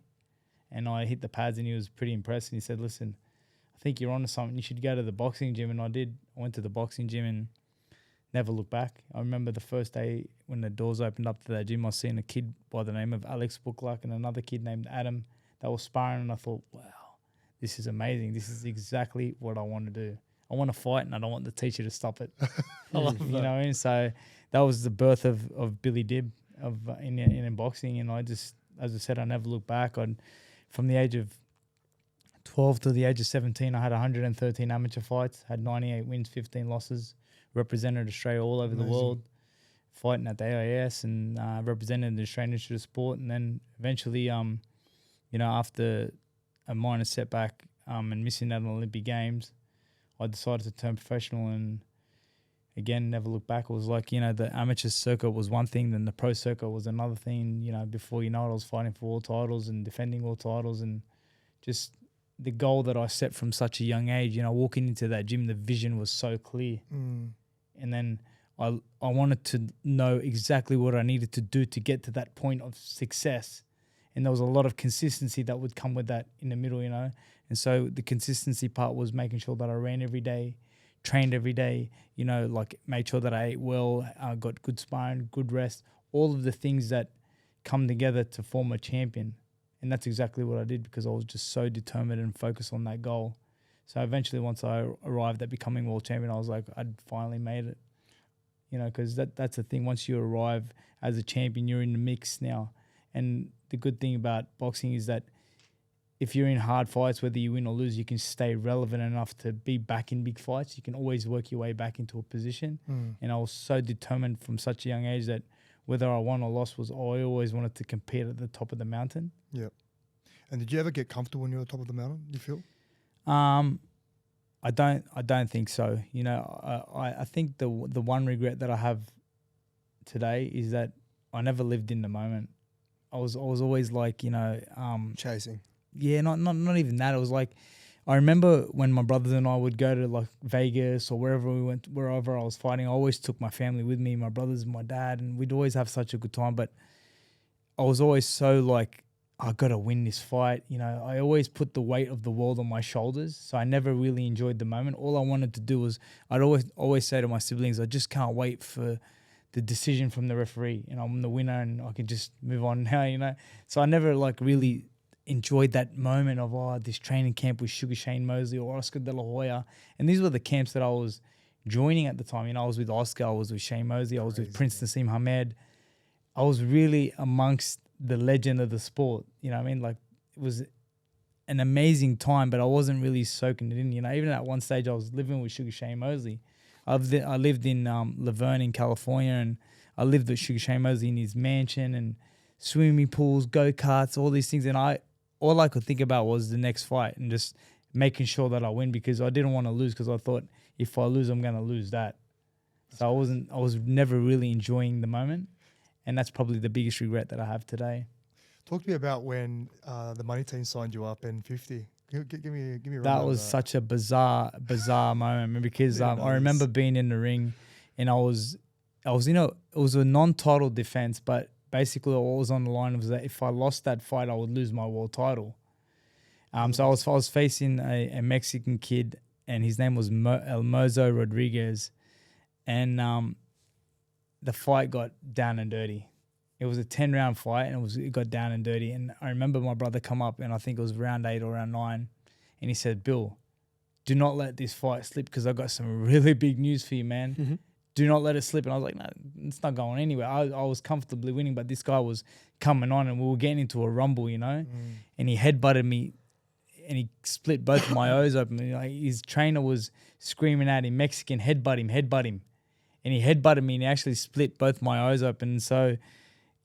And I hit the pads and he was pretty impressed. And he said, listen, I think you're onto something. You should go to the boxing gym. And I did. I went to the boxing gym and never looked back. I remember the first day when the doors opened up to that gym, I was seeing a kid by the name of Alex Bookluck and another kid named Adam that was sparring. And I thought, wow, this is amazing. This is exactly what I want to do. I want to fight and I don't want the teacher to stop it.
I love that.
You know what I mean? So that was the birth of Billy Dib in boxing. And I just, as I said, I never looked back. From the age of 12 to the age of 17, I had 113 amateur fights, had 98 wins, 15 losses, represented Australia all over the world, fighting at the AIS and represented the Australian Institute of Sport. And then eventually, after a minor setback and missing out on the Olympic Games, I decided to turn professional and, again, never looked back. It was like, the amateur circuit was one thing, then the pro circuit was another thing. Before you know it, I was fighting for world titles and defending world titles and just the goal that I set from such a young age, walking into that gym, the vision was so clear. And then I wanted to know exactly what I needed to do to get to that point of success. And there was a lot of consistency that would come with that in the middle, And so the consistency part was making sure that I ran every day, trained every day, made sure that I ate well, got good sparring, good rest, all of the things that come together to form a champion. And that's exactly what I did because I was just so determined and focused on that goal. So eventually once I arrived at becoming world champion, I was like, I'd finally made it. Because that's the thing. Once you arrive as a champion, you're in the mix now. And the good thing about boxing is that if you're in hard fights, whether you win or lose, you can stay relevant enough to be back in big fights. You can always work your way back into a position. And I was so determined from such a young age that whether I won or lost I always wanted to compete at the top of the mountain.
Yep. And did you ever get comfortable when you were at the top of the mountain, you feel?
I don't think so. I think the one regret that I have today is that I never lived in the moment. I was always like,
chasing.
Yeah, not even that. It was like, I remember when my brothers and I would go to like Vegas or wherever we went, wherever I was fighting, I always took my family with me, my brothers and my dad, and we'd always have such a good time. But I was always so like, I got to win this fight. I always put the weight of the world on my shoulders. So I never really enjoyed the moment. All I wanted to do was, I'd always say to my siblings, I just can't wait for the decision from the referee. I'm the winner and I can just move on now, So I never like really enjoyed that moment of, this training camp with Sugar Shane Mosley or Oscar De La Hoya. And these were the camps that I was joining at the time. I was with Oscar, I was with Shane Mosley, I was with Prince Nassim Hamed. I was really amongst the legend of the sport. Like it was an amazing time, but I wasn't really soaking it in. You know, even at one stage I was living with Sugar Shane Mosley. I lived in Laverne in California, and I lived with Sugar Shane Mosley in his mansion and swimming pools, go-karts, all these things. And all I could think about was the next fight and just making sure that I win, because I didn't want to lose, because I thought if I lose, I'm going to lose that. So I was never really enjoying the moment. And that's probably the biggest regret that I have today.
Talk to me about when the money team signed you up in 50. Give me a
That
rundown
was
of
such a bizarre moment, because I remember being in the ring, and I was it was a non-title defense, but basically what was on the line was that if I lost that fight, I would lose my world title. So I was facing a Mexican kid, and his name was Mozo Rodriguez, and the fight got down and dirty. It was a 10-round fight, and it got down and dirty. And I remember my brother come up, and I think it was round 8 or round 9, and he said, "Bill, do not let this fight slip, because I got some really big news for you, man. Mm-hmm. Do not let it slip." And I was like, "No, it's not going anywhere." I was comfortably winning, but this guy was coming on, and we were getting into a rumble, you know. And he headbutted me, and he split both my O's open. Like, his trainer was screaming at him, "Mexican, headbutt him." And he headbutted me, and he actually split both my O's open. And so,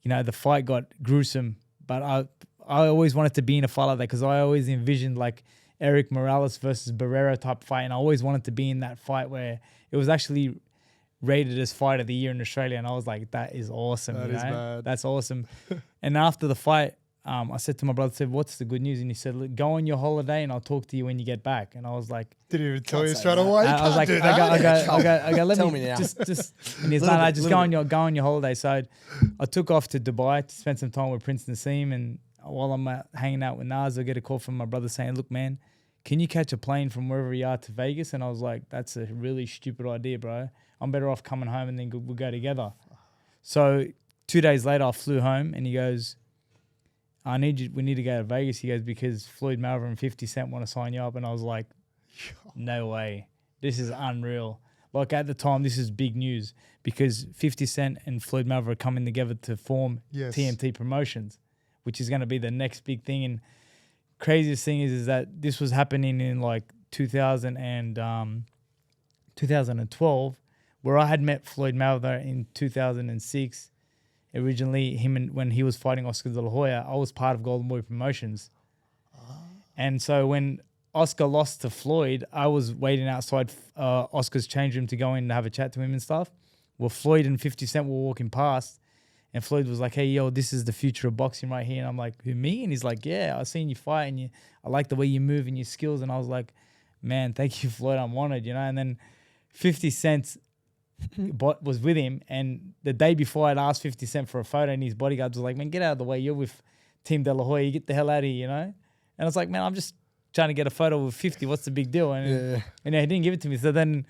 you know, the fight got gruesome, but I always wanted to be in a fight like that, because I always envisioned like Eric Morales versus Barrera type fight, and I always wanted to be in that fight where it was actually rated as fight of the year in Australia, and I was like, that is awesome.
That is bad.
That's awesome. And after the fight, I said to my brother, "What's the good news?" And he said, "Look, go on your holiday, and I'll talk to you when you get back." And I was like,
didn't even tell you straight away.
I was like, I go, let
Tell
me
me now.
just. And he's like, just go on your holiday. So I took off to Dubai to spend some time with Prince Nassim, and while I'm hanging out with Nas, I get a call from my brother saying, "Look, man, can you catch a plane from wherever you are to Vegas?" And I was like, "That's a really stupid idea, bro. I'm better off coming home, and then we'll go together." So 2 days later, I flew home, and he goes, "We need to go to Vegas." He goes, "Because Floyd Mayweather and 50 Cent want to sign you up." And I was like, no way. This is unreal. Like, at the time, this is big news, because 50 Cent and Floyd Mayweather are coming together to form TMT Promotions, which is going to be the next big thing. And craziest thing is that this was happening in like 2012, where I had met Floyd Mayweather in 2006. Originally, when he was fighting Oscar De La Hoya, I was part of Golden Boy Promotions. And so when Oscar lost to Floyd, I was waiting outside Oscar's change room to go in and have a chat to him and stuff. Well, Floyd and 50 Cent were walking past, and Floyd was like, "Hey, yo, this is the future of boxing right here." And I'm like, "Who, me?" And he's like, "Yeah, I seen you fight, and I like the way you move and your skills." And I was like, "Man, thank you, Floyd. I'm honored," you know. And then 50 Cent was with him, and the day before I'd asked 50 Cent for a photo, and his bodyguards was like, "Man, get out of the way. You're with Team De La Hoya. You get the hell out of here," you know. And I was like, "Man, I'm just trying to get a photo with 50. What's the big deal?" And he didn't give it to me. So then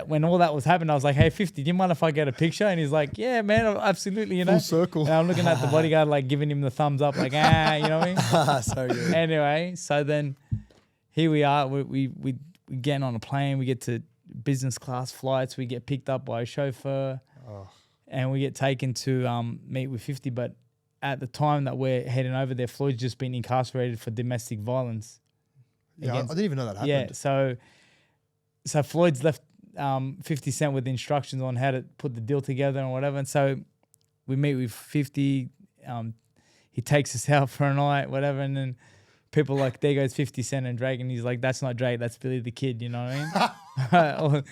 when all that was happening, I was like, "Hey, 50, do you mind if I get a picture?" And he's like, "Yeah, man, absolutely," you know.
Full circle.
And I'm looking at the bodyguard, like giving him the thumbs up, like, you know what I mean?
So good.
Anyway, so then here we are. We getting on a plane. We get to business class flights. We get picked up by a chauffeur, and we get taken to meet with 50. But at the time that we're heading over there, Floyd's just been incarcerated for domestic violence.
Yeah, I didn't even know that happened.
Yeah, so Floyd's left 50 Cent with instructions on how to put the deal together and whatever. And so we meet with 50. He takes us out for a night, whatever. And then people like, there goes 50 Cent and Drake. And he's like, "That's not Drake, that's Billy the Kid," you know what I mean?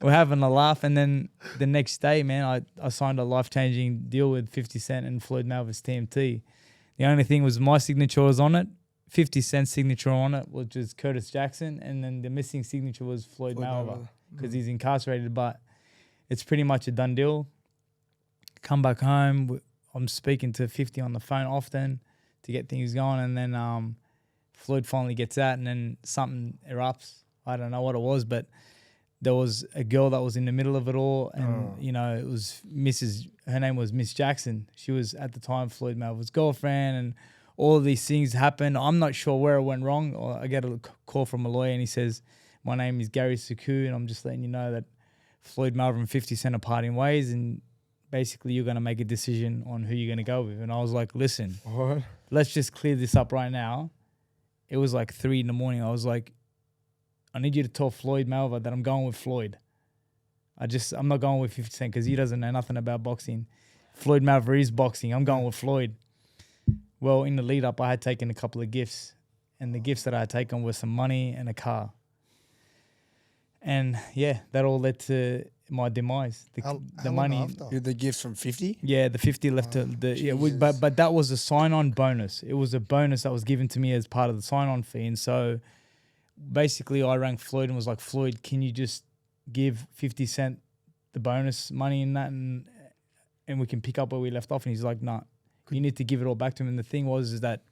We're having a laugh. And then the next day, man, I signed a life-changing deal with 50 Cent and Floyd Mayweather's TMT. The only thing was my signature was on it. 50 Cent's signature on it, which is Curtis Jackson, and then the missing signature was Floyd Mayweather, because he's incarcerated. But it's pretty much a done deal. Come back home, I'm speaking to 50 on the phone often to get things going, and then Floyd finally gets out, and then something erupts. I don't know what it was, but there was a girl that was in the middle of it all, and you know, it was her name was Miss Jackson. She was at the time Floyd Mayweather's girlfriend, and all of these things happened. I'm not sure where it went wrong. I get a call from a lawyer, and he says, "My name is Gary Suku, and I'm just letting you know that Floyd Mayweather and 50 Cent are parting ways, and basically you're going to make a decision on who you're going to go with." And I was like, "Listen, let's just clear this up right now. it was like 3 a.m. I was like, I need you to tell Floyd Mayweather that I'm going with Floyd. I'm not going with 50 Cent because he doesn't know nothing about boxing. Floyd Mayweather is boxing. I'm going with Floyd. Well, in the lead up, I had taken a couple of gifts, and the gifts that I had taken were some money and a car. And yeah, that all led to my demise.
How
The
long
money,
after?
The gift from 50?
yeah, the 50 left to but that was a sign-on bonus. It was a bonus that was given to me as part of the sign-on fee. And so basically I rang Floyd and was like, Floyd, can you just give 50 Cent the bonus money in that and we can pick up where we left off? And he's like, nah, you need to give it all back to him. And the thing is that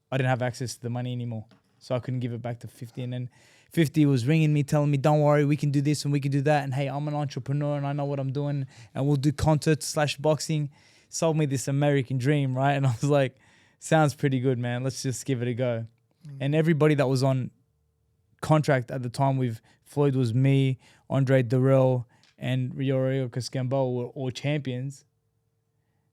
I didn't have access to the money anymore. So I couldn't give it back to 50. And then 50 was ringing me, telling me, don't worry, we can do this and we can do that. And hey, I'm an entrepreneur and I know what I'm doing. And we'll do concerts/boxing. Sold me this American dream, right? And I was like, sounds pretty good, man. Let's just give it a go. And everybody that was on contract at the time with Floyd was me, Andre Durrell, and Ryorio Cascambo were all champions.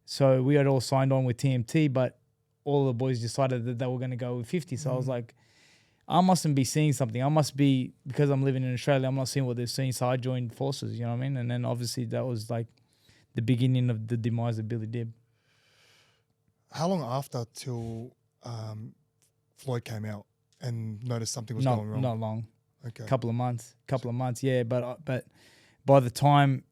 So we had all signed on with TMT, but all the boys decided that they were going to go with 50. So I was like, I mustn't be seeing something. I must be, because I'm living in Australia, I'm not seeing what they're seeing. So I joined forces, you know what I mean? And then obviously that was like the beginning of the demise of Billy Dib.
How long after till Floyd came out and noticed something was going wrong?
Not long.
Okay.
Couple of months, yeah. But by the time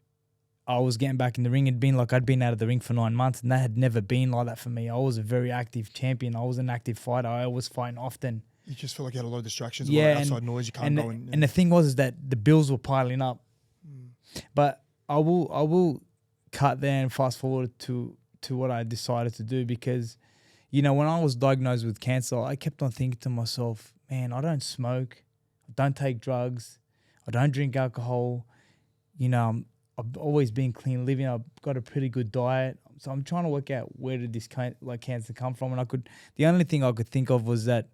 I was getting back in the ring, it'd been like I'd been out of the ring for 9 months, and that had never been like that for me. I was a very active champion. I was an active fighter. I was fighting often.
You just feel like you had a lot of distractions, a
Yeah,
lot of outside noise. You can't go in.
And the thing was is that the bills were piling up. But I will cut there and fast forward to what I decided to do, because, you know, when I was diagnosed with cancer, I kept on thinking to myself, man, I don't smoke, I don't take drugs, I don't drink alcohol. You know, I've always been clean living. I've got a pretty good diet. So I'm trying to work out where did this cancer come from. And the only thing I could think of was that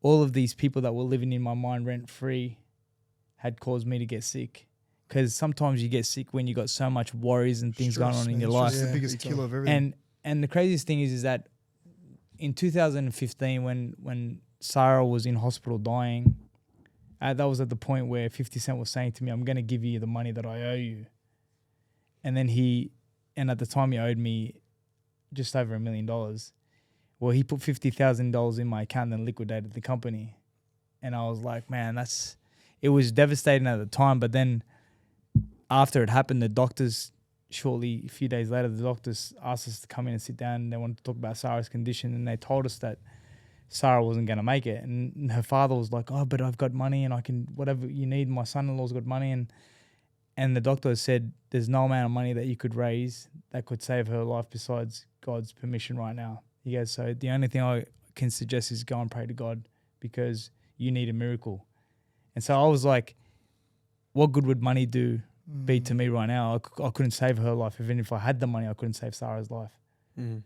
all of these people that were living in my mind rent-free had caused me to get sick. Because sometimes you get sick when you got so much worries and things going on in your life.
It's the biggest killer of everything.
And the craziest thing is that in 2015, when Sarah was in hospital dying, that was at the point where 50 Cent was saying to me, I'm going to give you the money that I owe you. And then at the time he owed me just over $1 million. Well, he put $50,000 in my account and liquidated the company. And I was like, man, it was devastating at the time. But then after it happened, the doctors, a few days later, the doctors asked us to come in and sit down, and they wanted to talk about Sarah's condition. And they told us that Sarah wasn't going to make it. And her father was like, oh, but I've got money and I can, whatever you need, my son-in-law's got money. And the doctor said, there's no amount of money that you could raise that could save her life besides God's permission right now. He goes, so the only thing I can suggest is go and pray to God, because you need a miracle. And so I was like, what good would money be to me right now? I couldn't save her life. Even if I had the money, I couldn't save Sarah's life. And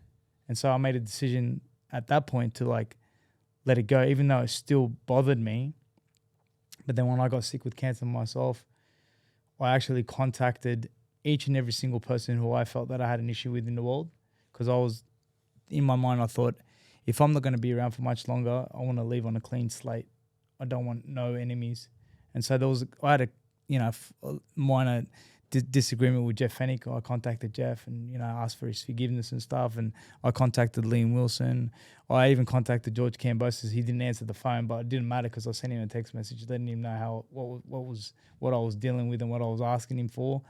so I made a decision at that point to like let it go, even though it still bothered me. But then when I got sick with cancer myself, I actually contacted each and every single person who I felt that I had an issue with in the world, because in my mind, I thought, if I'm not going to be around for much longer, I want to leave on a clean slate. I don't want no enemies. And so I had a minor disagreement with Jeff Fennick. I contacted Jeff and, asked for his forgiveness and stuff. And I contacted Liam Wilson. I even contacted George Cambosis. He didn't answer the phone, but it didn't matter because I sent him a text message letting him know what I was dealing with and what I was asking him for.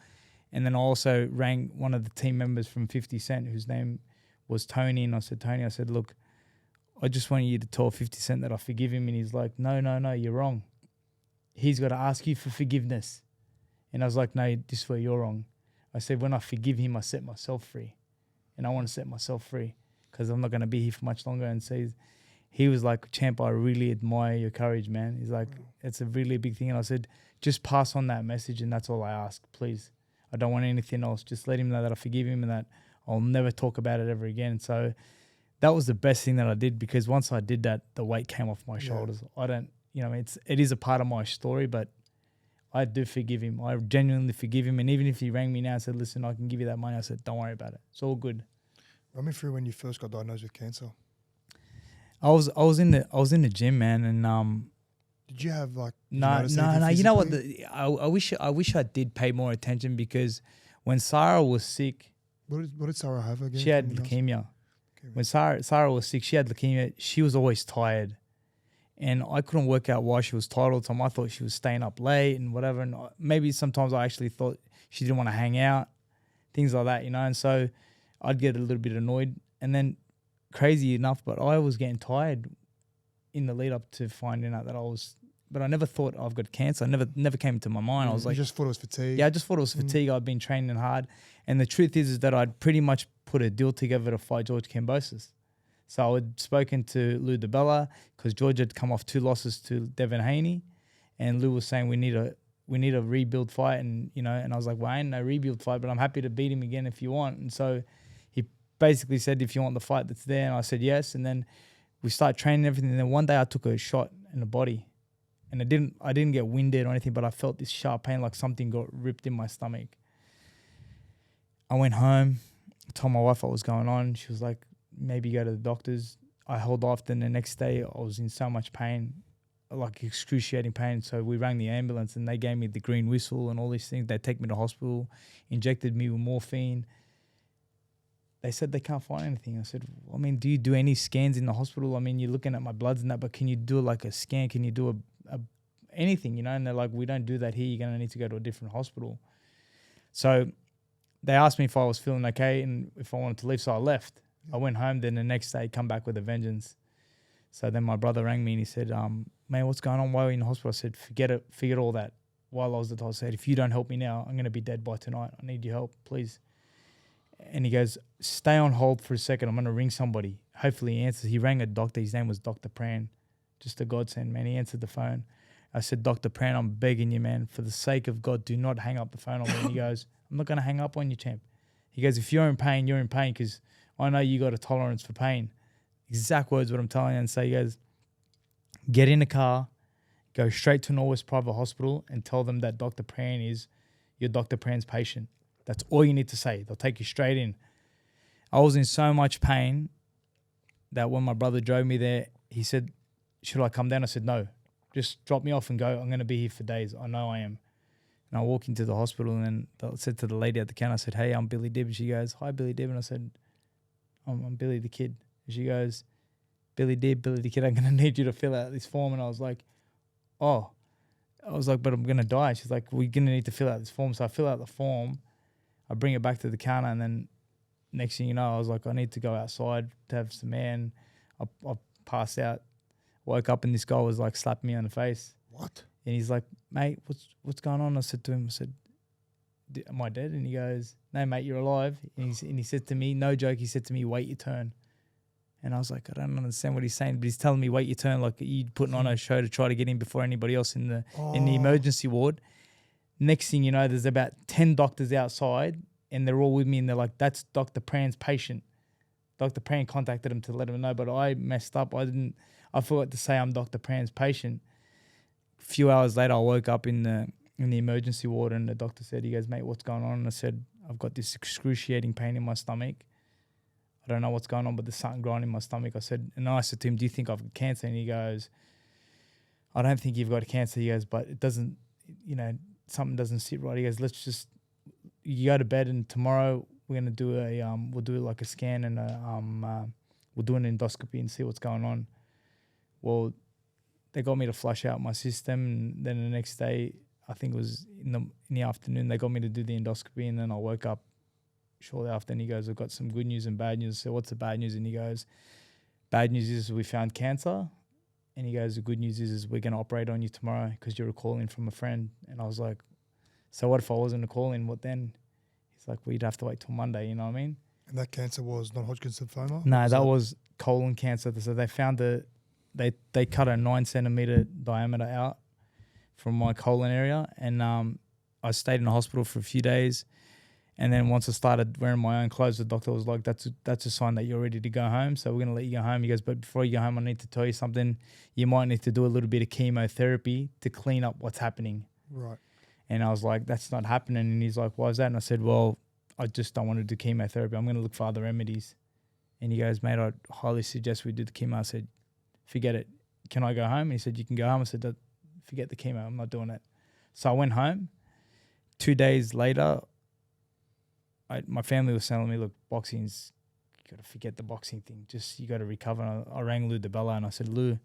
And then I also rang one of the team members from 50 Cent, whose name was Tony. And I said, Tony, look, I just want you to tell 50 Cent that I forgive him. And he's like, no, you're wrong. He's got to ask you for forgiveness. And I was like, no, this is where you're wrong. I said, when I forgive him, I set myself free. And I want to set myself free because I'm not going to be here for much longer. And so he was like, Champ, I really admire your courage, man. He's like, it's a really big thing. And I said, just pass on that message, and that's all I ask, please. I don't want anything else. Just let him know that I forgive him and that I'll never talk about it ever again. So that was the best thing that I did, because once I did that, the weight came off my shoulders. I don't, it is a part of my story, but I do forgive him. I genuinely forgive him. And even if he rang me now and said, listen, I can give you that money, I said, don't worry about it. It's all good.
Run me through when you first got diagnosed with cancer.
I was in the gym, man, and
Did you have like? Did you
no,
notice
no,
anything
no. You know what?
physically?
I wish I did pay more attention, because when Sarah was sick,
What did Sarah have again?
she had
Can you ask?
leukemia. When Sarah was sick, she had leukemia. She was always tired, and I couldn't work out why she was tired all the time. I thought she was staying up late and whatever. And maybe sometimes I actually thought she didn't want to hang out, things like that, you know. And so I'd get a little bit annoyed. And then, crazy enough, but I was getting tired in the lead up to finding out that I was. But I never thought I've got cancer. I never came into my mind. I was like,
you just thought it was fatigue.
yeah, I just thought it was fatigue. I'd been training hard. And the truth is that I'd pretty much put a deal together to fight George Kambosos. So I'd spoken to Lou DeBella, because George had come off 2 losses to Devin Haney, and Lou was saying we need a rebuild fight, and you know, and I was like, well, I ain't no rebuild fight, but I'm happy to beat him again if you want. And so he basically said, if you want the fight that's there, and I said yes. And then we started training and everything. And then one day I took a shot in the body, and I didn't get winded or anything, but I felt this sharp pain, like something got ripped in my stomach. I went home, told my wife what was going on. She was like, maybe go to the doctors. I held off. Then the next day I was in so much pain, like excruciating pain. So we rang the ambulance, and they gave me the green whistle and all these things. They take me to hospital, injected me with morphine. They said they can't find anything. I said, I mean, do you do any scans in the hospital? I mean, you're looking at my bloods and that, but can you do like a scan? Can you do a anything, you know? And they're like, we don't do that here. You're going to need to go to a different hospital. So they asked me if I was feeling okay and if I wanted to leave. So I left. I went home. Then the next day, come back with a vengeance. So then my brother rang me and he said, man, what's going on? Why are you in the hospital? I said, forget it. Forget all that. While I was at the hospital, I said, if you don't help me now, I'm going to be dead by tonight. I need your help, please. And he goes, stay on hold for a second. I'm going to ring somebody. Hopefully he answers. He rang a doctor. His name was Dr. Pran. Just a godsend, man. He answered the phone. I said, Dr. Pran, I'm begging you, man, for the sake of God, do not hang up the phone on me. And he goes, I'm not going to hang up on you, champ. He goes, if you're in pain, you're in pain, because I know you got a tolerance for pain. Exact words what I'm telling you. And so he goes, get in the car, go straight to Norwest Private Hospital and tell them that Dr. Pran is your Dr. Pran's patient. That's all you need to say. They'll take you straight in. I was in so much pain that when my brother drove me there, he said, should I come down? I said, no. Just drop me off and go. I'm going to be here for days. I know I am. And I walk into the hospital, and then I said to the lady at the counter, I said, hey, I'm Billy Dib. She goes, hi, Billy Dib. And I said, I'm Billy the Kid. And she goes, Billy Dib, Billy the Kid, I'm going to need you to fill out this form. And I was like, oh. I was like, but I'm going to die. She's like, we're going to need to fill out this form. So I fill out the form. I bring it back to the counter, and then next thing you know, I was like, I need to go outside to have some air. And I passed out. Woke up and this guy was like slapping me on the face.
What?
And he's like, mate, what's going on? I said to him, am I dead? And he goes, no, mate, you're alive. And he said to me, no joke, he said to me, wait your turn. And I was like, I don't understand what he's saying, but he's telling me wait your turn, like you putting on a show to try to get in before anybody else in the emergency ward. Next thing you know, there's about 10 doctors outside, and they're all with me, and they're like, that's Dr. Pran's patient. Dr. Pran contacted him to let him know, but I messed up. I forgot to say I'm Dr. Pran's patient. A few hours later, I woke up in the emergency ward, and the doctor said, he goes, mate, what's going on? And I said, I've got this excruciating pain in my stomach. I don't know what's going on, but there's something growing in my stomach. I said to him, do you think I've got cancer? And he goes, I don't think you've got cancer. He goes, but it doesn't, something doesn't sit right. He goes, you go to bed, and tomorrow we're going to do we'll do like a scan, and we'll do an endoscopy and see what's going on. Well, they got me to flush out my system, and then the next day, I think it was in the afternoon, they got me to do the endoscopy, and then I woke up shortly after, and he goes, I've got some good news and bad news. So what's the bad news? And he goes, bad news is we found cancer, and he goes, the good news is we're going to operate on you tomorrow because you're a call-in from a friend. And I was like, so what if I wasn't a call-in? What then? He's like, well, you'd have to wait till Monday, you know what I mean?
And that cancer was non-Hodgkin's lymphoma?
No, that was colon cancer. So they found they cut a 9 centimeter diameter out from my colon area, and I stayed in the hospital for a few days. And then once I started wearing my own clothes, the doctor was like, that's a sign that you're ready to go home. So we're going to let you go home. He goes, but before you go home, I need to tell you something. You might need to do a little bit of chemotherapy to clean up what's happening.
Right.
And I was like, that's not happening. And he's like, why is that? And I said, well, I just don't want to do chemotherapy. I'm going to look for other remedies. And he goes, mate, I'd highly suggest we do the chemo. I said, forget it. Can I go home? And he said, you can go home. I said, forget the chemo. I'm not doing it. So I went home. 2 days later, my family was telling me, look, boxing's, you got to forget the boxing thing. Just, you got to recover. And I rang Lou DeBella and I said, Lou,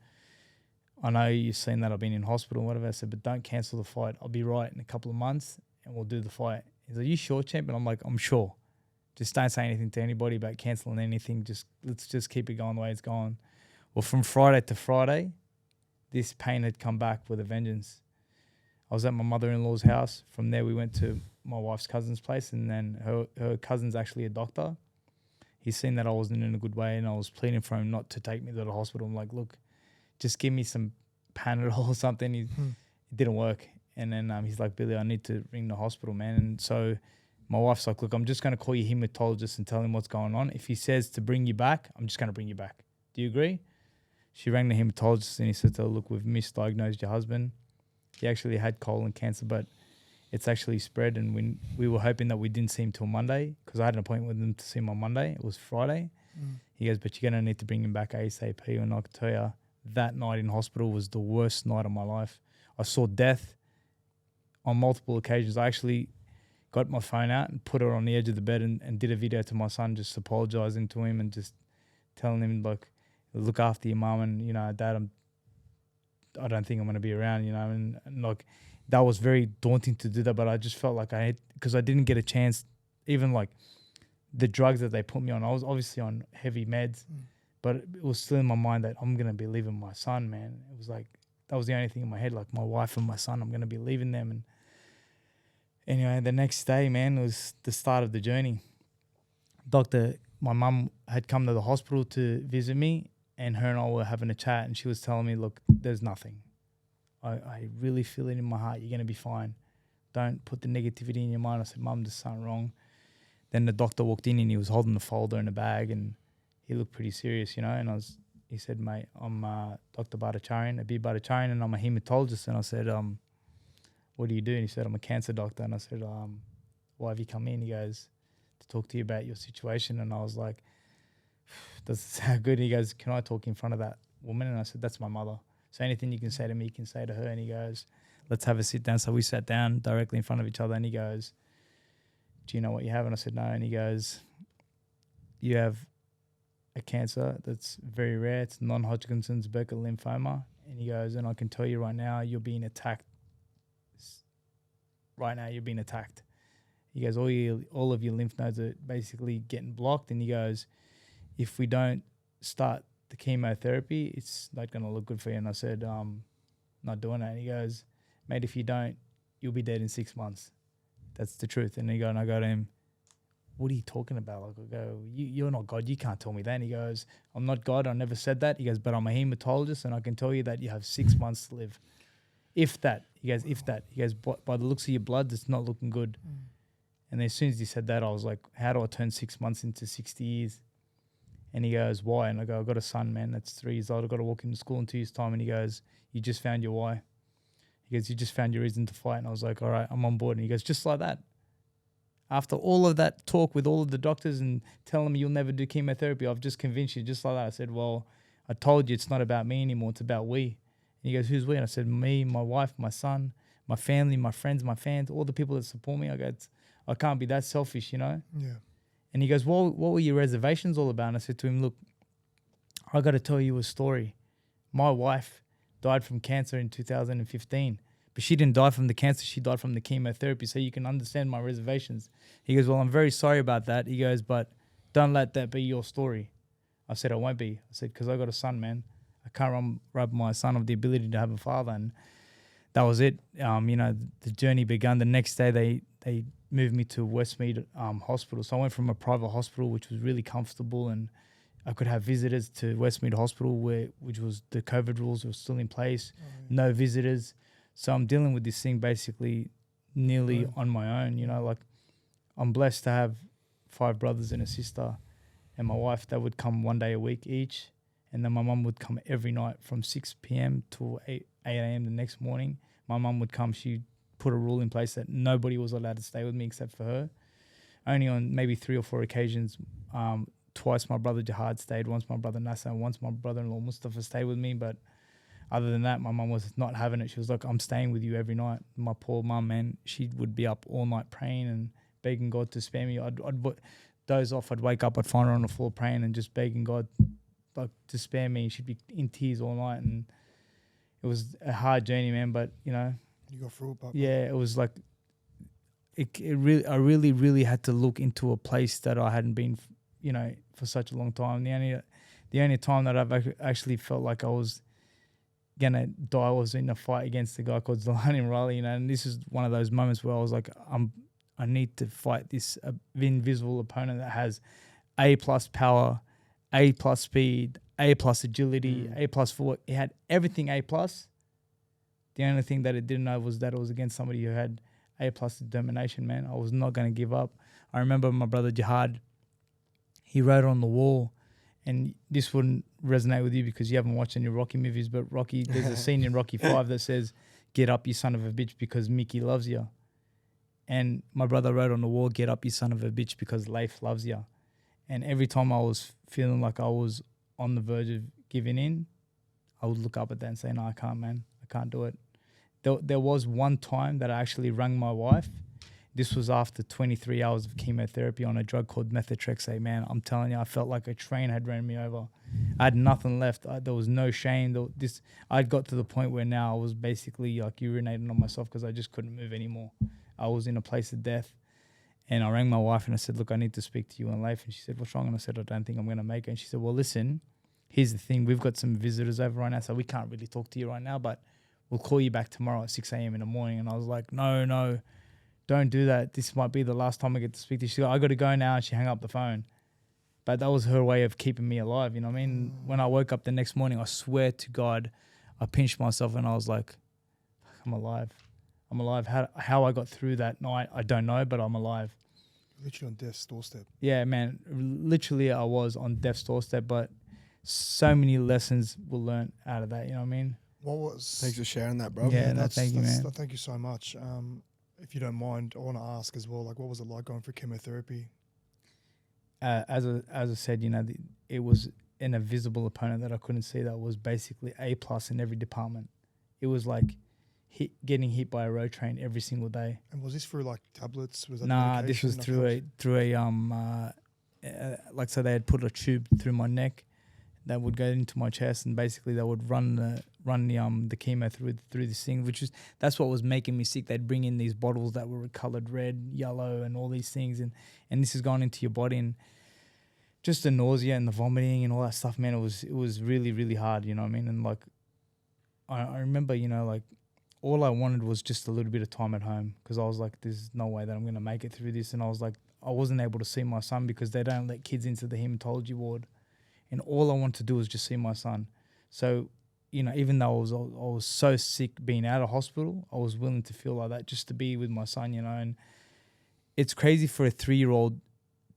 I know you've seen that I've been in hospital and whatever. I said, but don't cancel the fight. I'll be right in a couple of months and we'll do the fight. He's like, you sure, champ? And I'm like, I'm sure. Just don't say anything to anybody about cancelling anything. Let's just keep it going the way it's going. Well, from Friday to Friday, this pain had come back with a vengeance. I was at my mother-in-law's house. From there, we went to my wife's cousin's place, and then her cousin's actually a doctor. He's seen that I wasn't in a good way, and I was pleading for him not to take me to the hospital. I'm like, look, just give me some Panadol or something. It didn't work. And then he's like, Billy, I need to ring the hospital, man. And so my wife's like, look, I'm just going to call your hematologist and tell him what's going on. If he says to bring you back, I'm just going to bring you back. Do you agree? She rang the hematologist and he said to her, look, we've misdiagnosed your husband. He actually had colon cancer, but it's actually spread. And we were hoping that we didn't see him till Monday because I had an appointment with him to see him on Monday. It was Friday. He goes, but you're going to need to bring him back ASAP. And I can tell you, that night in hospital was the worst night of my life. I saw death on multiple occasions. I actually got my phone out and put it on the edge of the bed and did a video to my son, just apologizing to him and just telling him, like, look after your mum and, you know, Dad, I don't think I'm going to be around, you know, and like that was very daunting to do that, but I just felt like because I didn't get a chance, even like the drugs that they put me on, I was obviously on heavy meds, but it was still in my mind that I'm going to be leaving my son, man. It was like, that was the only thing in my head, like my wife and my son, I'm going to be leaving them. And anyway, the next day, man, was the start of the journey. My mum had come to the hospital to visit me, and her and I were having a chat, and she was telling me, look, there's nothing. I really feel it in my heart. You're going to be fine. Don't put the negativity in your mind. I said, Mum, there's something wrong. Then the doctor walked in and he was holding the folder in a bag and he looked pretty serious, you know, and he said, mate, I'm Dr. Bhattacharyan, Abir Bhattacharyan, and I'm a hematologist. And I said, what do you do? And he said, I'm a cancer doctor. And I said, why have you come in? He goes, to talk to you about your situation. And I was like, does it sound good? And he goes, can I talk in front of that woman? And I said, that's my mother. So anything you can say to me, you can say to her. And he goes, let's have a sit down. So we sat down directly in front of each other. And he goes, do you know what you have? And I said, no. And he goes, you have a cancer that's very rare. It's non-Hodgkin's Burkitt lymphoma. And he goes, and I can tell you right now, you're being attacked. Right now, you're being attacked. He goes, all of your lymph nodes are basically getting blocked. And he goes, if we don't start the chemotherapy, it's not going to look good for you. And I said, not doing that. And he goes, mate, if you don't, you'll be dead in 6 months. That's the truth. And I go to him, what are you talking about? Like, I go, you're not God. You can't tell me that. And he goes, I'm not God. I never said that. He goes, but I'm a hematologist and I can tell you that you have 6 months to live. If that. He goes, if that. He goes, by the looks of your blood, it's not looking good. And as soon as he said that, I was like, how do I turn 6 months into 60 years? And he goes, why? And I go, I've got a son, man, that's 3 years old. I've got to walk into school in 2 years' time. And he goes, you just found your why. He goes, you just found your reason to fight. And I was like, all right, I'm on board. And he goes, just like that. After all of that talk with all of the doctors and telling me you'll never do chemotherapy, I've just convinced you, just like that. I said, well, I told you it's not about me anymore. It's about we. And he goes, who's we? And I said, me, my wife, my son, my family, my friends, my fans, all the people that support me. I go, I can't be that selfish, you know? Yeah. And he goes, well, what were your reservations all about? And I said to him, look, I got to tell you a story. My wife died from cancer in 2015, but she didn't die from the cancer. She died from the chemotherapy. So you can understand my reservations. He goes, well, I'm very sorry about that. He goes, but don't let that be your story. I said, I won't be. I said, because I got a son, man. I can't rob my son of the ability to have a father. And that was it. You know, the journey began. The next day they moved me to Westmead Hospital. So I went from a private hospital, which was really comfortable, and I could have visitors, to Westmead Hospital, which was the COVID rules were still in place, no visitors. So I'm dealing with this thing basically nearly on my own. You know, like I'm blessed to have 5 brothers and a sister, and my wife, that would come 1 day a week each. And then my mum would come every night from 6 p.m. to 8 a.m. the next morning. My mum would come. She put a rule in place that nobody was allowed to stay with me except for her. Only on maybe 3 or 4 occasions twice my brother Jihad stayed, once my brother Nasser, and once my brother-in-law Mustafa stayed with me. But other than that, my mum was not having it. She was like, I'm staying with you every night. My poor mum, man, she would be up all night praying and begging God to spare me. I'd doze off, I'd wake up, I'd find her on the floor praying and just begging God like to spare me. She'd be in tears all night, and it was a hard journey, man. But you know,
You got through it, but
yeah, it was like I really had to look into a place that I hadn't been, you know, for such a long time. The only time that I've actually felt like I was gonna die was in a fight against a guy called Zalani Riley, you know. And this is one of those moments where I was like, I need to fight this invisible opponent that has A+ power, A+ speed, A+ agility, A+ footwork. It had everything A+. The only thing that it didn't know was that it was against somebody who had A+ determination, man. I was not going to give up. I remember my brother Jihad, he wrote on the wall, and this wouldn't resonate with you because you haven't watched any Rocky movies, but Rocky, there's a scene in Rocky 5 that says, "Get up, you son of a bitch, because Mickey loves you." And my brother wrote on the wall, "Get up, you son of a bitch, because Leif loves you." And every time I was feeling like I was on the verge of giving in, I would look up at that and say, "No, I can't, man. I can't do it." There was one time that I actually rang my wife. This was after 23 hours of chemotherapy on a drug called methotrexate, man. I'm telling you, I felt like a train had ran me over. I had nothing left. There was no shame. I'd got to the point where now I was basically like urinating on myself because I just couldn't move anymore. I was in a place of death. And I rang my wife and I said, "Look, I need to speak to you in life." And she said, "What's wrong?" And I said, "I don't think I'm going to make it." And she said, "Well, listen, here's the thing. We've got some visitors over right now, so we can't really talk to you right now, but we'll call you back tomorrow at 6 a.m. in the morning." And I was like, no, don't do that. This might be the last time I get to speak to you. She said, "I got to go now." And she hung up the phone. But that was her way of keeping me alive. You know what I mean? When I woke up the next morning, I swear to God, I pinched myself and I was like, I'm alive. I'm alive. How I got through that night, I don't know, but I'm alive.
literally on death's doorstep.
Yeah, man. Literally, I was on death's doorstep, but so many lessons were learned out of that. You know what I mean?
What was?
Thanks for sharing that, bro.
Yeah, no, thank you, man.
Thank you so much. If you don't mind, I want to ask as well, like, what was it like going through chemotherapy?
As I said, you know, it was an invisible opponent that I couldn't see that was basically A+ in every department. It was like getting hit by a road train every single day.
And was this through like tablets? Was that
Nah, this was
medication?
through a like, so they had put a tube through my neck that would go into my chest, and basically they would run the chemo through this thing, that's what was making me sick. They'd bring in these bottles that were colored red, yellow, and all these things, and this is going into your body, and just the nausea and the vomiting and all that stuff, man. It was really, really hard, you know what I mean? And like, I remember, you know, like, all I wanted was just a little bit of time at home, because I was like, there's no way that I'm going to make it through this. And I was like, I wasn't able to see my son because they don't let kids into the hematology ward. And all I wanted to do was just see my son. So, you know, even though I was so sick being out of hospital, I was willing to feel like that just to be with my son, you know. And it's crazy for a 3-year-old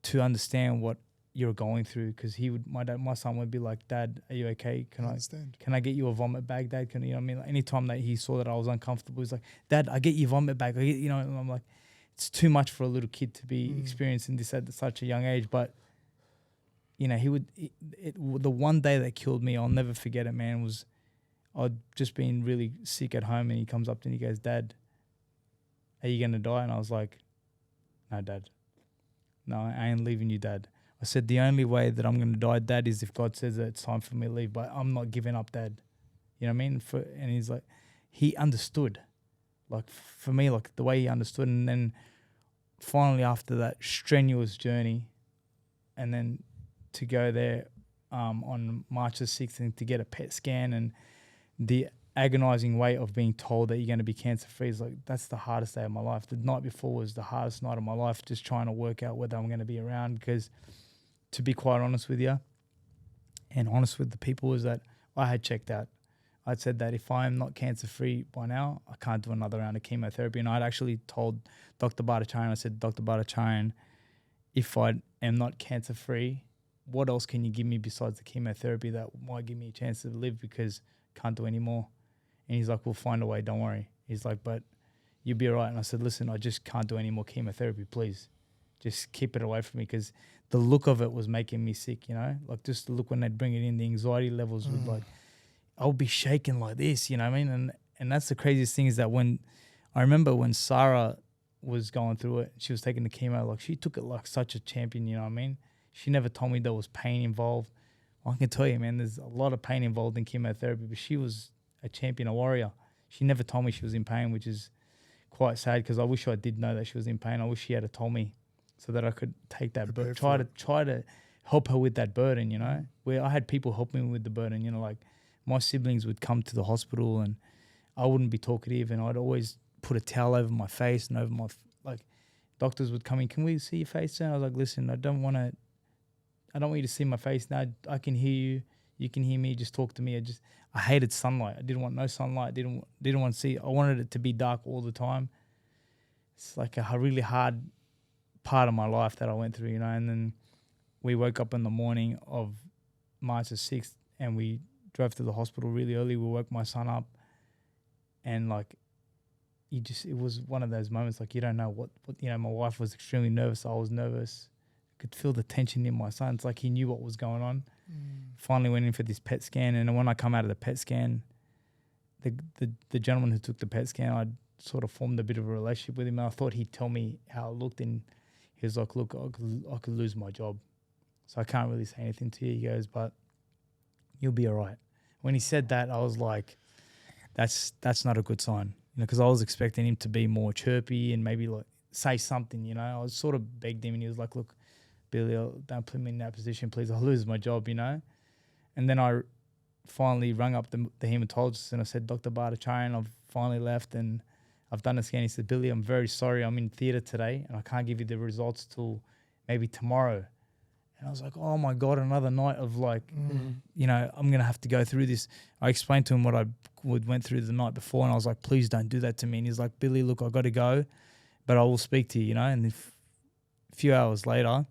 to understand what you're going through, because my son would be like, "Dad, are you okay? Can I get you a vomit bag, Dad? You know what I mean?" Like, anytime that he saw that I was uncomfortable, he's like, "Dad, I get you a vomit bag." You know, and I'm like, it's too much for a little kid to be experiencing this at such a young age. But you know, the one day that killed me, I'll never forget it, man. Was I'd just been really sick at home, and he comes up to me and he goes, "Dad, are you gonna die?" And I was like, "No, Dad. No, I ain't leaving you, Dad." I said, "The only way that I'm going to die, Dad, is if God says that it's time for me to leave, but I'm not giving up, Dad." You know what I mean? And he's like, he understood. Like, for me, like, the way he understood. And then finally, after that strenuous journey, and then to go there on March the 6th and to get a PET scan, and the agonizing weight of being told that you're going to be cancer-free, is like, that's the hardest day of my life. The night before was the hardest night of my life, just trying to work out whether I'm going to be around, because to be quite honest with you and honest with the people, is that I had checked out. I'd said that if I'm not cancer-free by now, I can't do another round of chemotherapy. And I'd actually told Dr. Bhattacharyan, I said, "Dr. Bhattacharyan, if I am not cancer-free, what else can you give me besides the chemotherapy that might give me a chance to live, because I can't do any more?" And he's like, "We'll find a way, don't worry." He's like, "But you'll be all right." And I said, "Listen, I just can't do any more chemotherapy, please. Just keep it away from me," because the look of it was making me sick, you know? Like just the look when they'd bring it in, the anxiety levels would like, I would be shaking like this, you know what I mean? And that's the craziest thing is that I remember when Sarah was going through it, she was taking the chemo, like she took it like such a champion, you know what I mean? She never told me there was pain involved. I can tell you, man, there's a lot of pain involved in chemotherapy, but she was a champion, a warrior. She never told me she was in pain, which is quite sad because I wish I did know that she was in pain. I wish she had told me so that I could take that burden, try to help her with that burden, you know, where I had people help me with the burden, you know, like my siblings would come to the hospital and I wouldn't be talkative and I'd always put a towel over my face and over my, like doctors would come in, can we see your face now? I was like, listen, I don't want you to see my face now. I can hear you. You can hear me. Just talk to me. I hated sunlight. I didn't want no sunlight. Didn't want to see. I wanted it to be dark all the time. It's like a really hard part of my life that I went through, you know. And then we woke up in the morning of March the 6th and we drove to the hospital really early. We woke my son up and like, it was one of those moments like you don't know what you know. My wife was extremely nervous. I was nervous. I could feel the tension in my son. It's like he knew what was going on. Finally went in for this PET scan, and when I come out of the PET scan, the gentleman who took the PET scan, I sort of formed a bit of a relationship with him. And I thought he'd tell me how it looked, and he was like, "Look, I could lose my job, so I can't really say anything to you." He goes, "But you'll be all right." When he said that, I was like, "That's not a good sign." You know, because I was expecting him to be more chirpy and maybe like say something, you know. I was sort of begged him and he was like, look, Billy, don't put me in that position, please. I'll lose my job, you know. And then I finally rang up the hematologist and I said, Dr. Bhattacharyan, I've finally left and I've done a scan. He said, Billy, I'm very sorry. I'm in theatre today and I can't give you the results till maybe tomorrow. And I was like, oh my God, another night of like, you know, I'm going to have to go through this. I explained to him what I went through the night before and I was like, please don't do that to me. And he's like, Billy, look, I got to go, but I will speak to you, you know. And a few hours later,